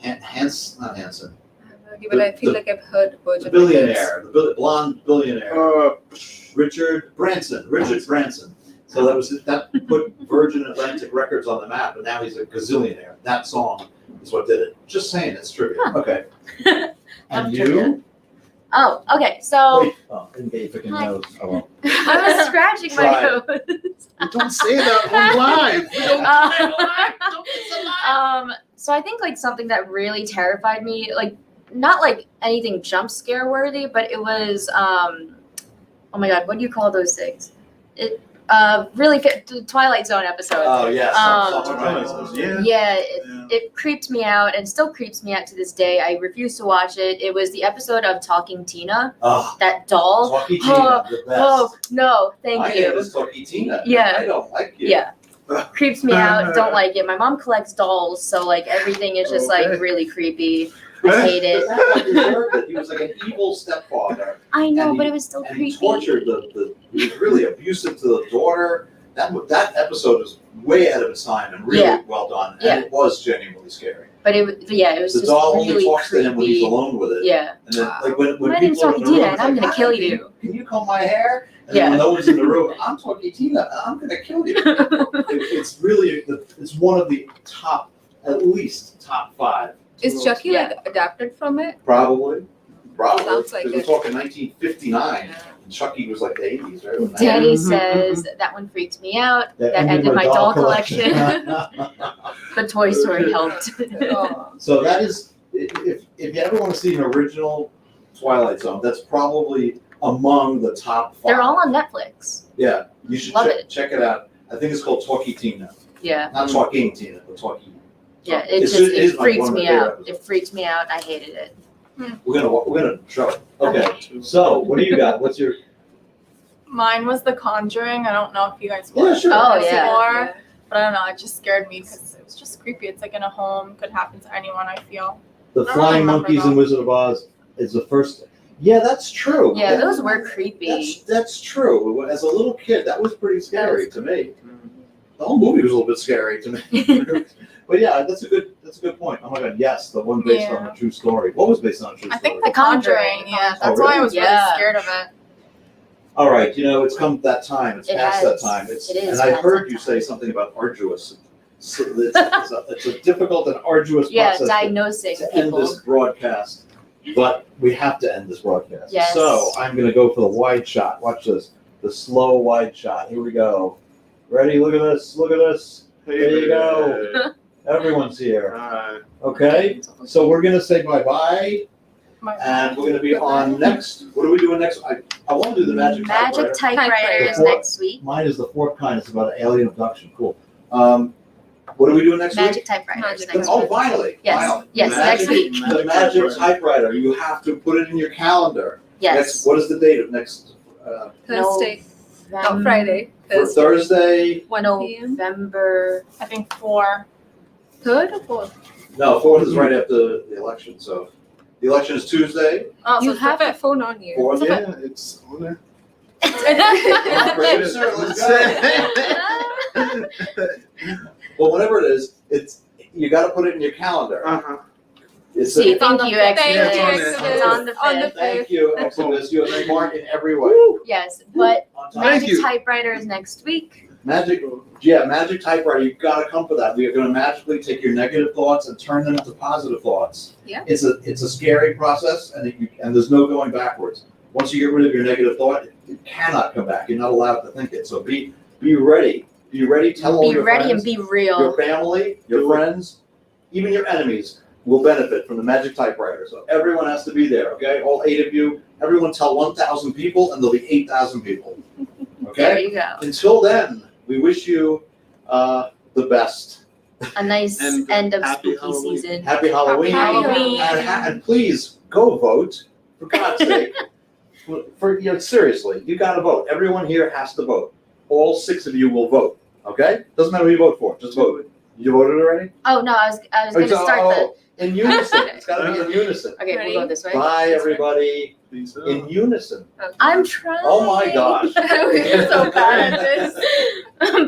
Hanson. But I feel like I've heard The Virgin billionaire, the blonde billionaire. Richard Branson. So that put Virgin Atlantic Records on the map, and now he's a gazillionaire. That song is what did it. Just saying, it's trivia. Huh. Okay. And Love you? trivia. Oh, okay. So Wait, didn't get your freaking Hi. nose. Oh, well. I was scratching my Try nose. Don't say that on live. We don't Uh, say it live. Don't say it live. So I think like something that really terrified me, like not like anything jump scare worthy, but it was oh my god, what do you call those things? It really the Twilight Zone episode. Oh, yes. Yeah, it creeped me out and still creeps me out to this day. I refuse to watch it. It was the episode of Talking Tina, Oh, that doll. Talkie Tina, the best. Oh no, thank I you. was Talkie Tina. Yeah. I don't like you. Yeah. Creeps me out. Don't like it. My mom collects dolls, so like everything is just Okay. like really creepy. I hate it. That's what deserved it. He was like an evil stepfather. I know, And but he- it was still And he creepy. tortured he was really abusive to the daughter. That episode was way ahead of its time and really Yeah. well done. And Yeah. it was genuinely scary. But it was The just doll only really talks to him when he's creepy. alone with it. Yeah. And then, like when My name's people are in the Talkie Tina room, and it's I'm like, gonna "Hi, kill can you." Can you comb my hair? And then when no one's in the room, I'm Talkie Tina. I'm gonna kill you. It's really, it's one of the top, at least top 5. Is Chucky Yeah. like adapted from it? Probably. Sounds like Because we're it. talking 1959. And Chucky was like the 80s, right? When that- Danny says that one freaked me out. That ended my doll collection. But Toy Story helped. Oh. So that is, if you ever want to see an original Twilight Zone, that's probably among the top 5. They're all on Netflix. Yeah, you should Love check it out. I think it's called Talkie Tina. Yeah. Not Talking Tina, but Talkie. Yeah. It's It is like freaked one of my me favorite out. It episodes. freaked me out. I hated it. We're gonna show it. Okay. So what do you got? What's your? Mine was The Conjuring. I don't know if you guys Yeah, watched sure. Oh, it yeah. before, but I don't know. It just scared me because it was just creepy. It's like in a home. Could happen to anyone, I feel. The I don't Flying remember Monkeys though. and Wizard of Oz is the first. Yeah, that's true. Yeah, That- those were creepy. That's true. As a little kid, that was pretty scary to me. The whole movie was a little bit scary to me. But yeah, that's a good point. Oh my god, yes, the one based on a true story. What was based on a true I story? think The Conjuring. Yeah, Oh, that's why I really? was really Yeah. scared of it. All right, it's come that time. It's It past has. that time. It is And I past heard that you time. say something about arduous. So it's a difficult and arduous Yeah, process diagnosing to end people. this broadcast. But we have to end this broadcast. Yes. So I'm going to go for the wide shot. Watch this. The slow wide shot. Here we go. Ready? Look at this. Look at this. There you go. Everyone's here. Alright. Okay. So we're going to say bye-bye. My- And we're going to be on next. What are we doing next? I want to do the magic typewriter. Magic typewriter is Before- next week. Mine is the fourth kind. It's about an alien abduction. Cool. What are we doing next Magic week? typewriter is Magic next Oh, week. finally. Yes. Finally. Yes, Magic- next week. The magic typewriter. You have to put it in your calendar. Yes. Next, what is the date of next? Thursday. No, November- Friday. For Thursday? 1 p.m. November. I think 4. 3rd or 4th? No, 4th is right after the election. So the election is Tuesday. Oh, so You it's have the a phone on you. 4th. Yeah, it's on there. Producer, let's go. Well, whatever it is, you got to put it in your calendar. Uh-huh. It's See, It's on thank the you, fifth. Thank Exodus. you, on Exodus. there. It's on the On the 5th. Thank you, Exodus. You have been smart in every way. Yes, but On time. Thank magic you. typewriter is next week. Magic typewriter. You've got to come for that. We are going to magically take your negative thoughts and turn them into positive thoughts. Yeah. It's a scary process, and there's no going backwards. Once you get rid of your negative thought, it cannot come back. You're not allowed to think it. So be ready. Be ready. Tell all Be your ready friends, and be your real. family, your friends, even your enemies will benefit from the magic typewriter. So everyone has to be there. Okay, all 8 of you. Everyone tell 1,000 people, and there'll be 8,000 people. Okay. There you go. Until then, we wish you the best. A nice And end of happy spooky Halloween. season. Happy Halloween. Halloween. And please go vote, for God's sake. Seriously, you got to vote. Everyone here has to vote. All 6 of you will vote. Okay? Doesn't matter who you vote for. Just vote. You voted already? Oh no, I was gonna start in unison. It's got to be in unison. Okay, Ready? we'll go this way. Bye, everybody. Peace out. In unison. I'm trying. Oh my gosh. We're so bad at this.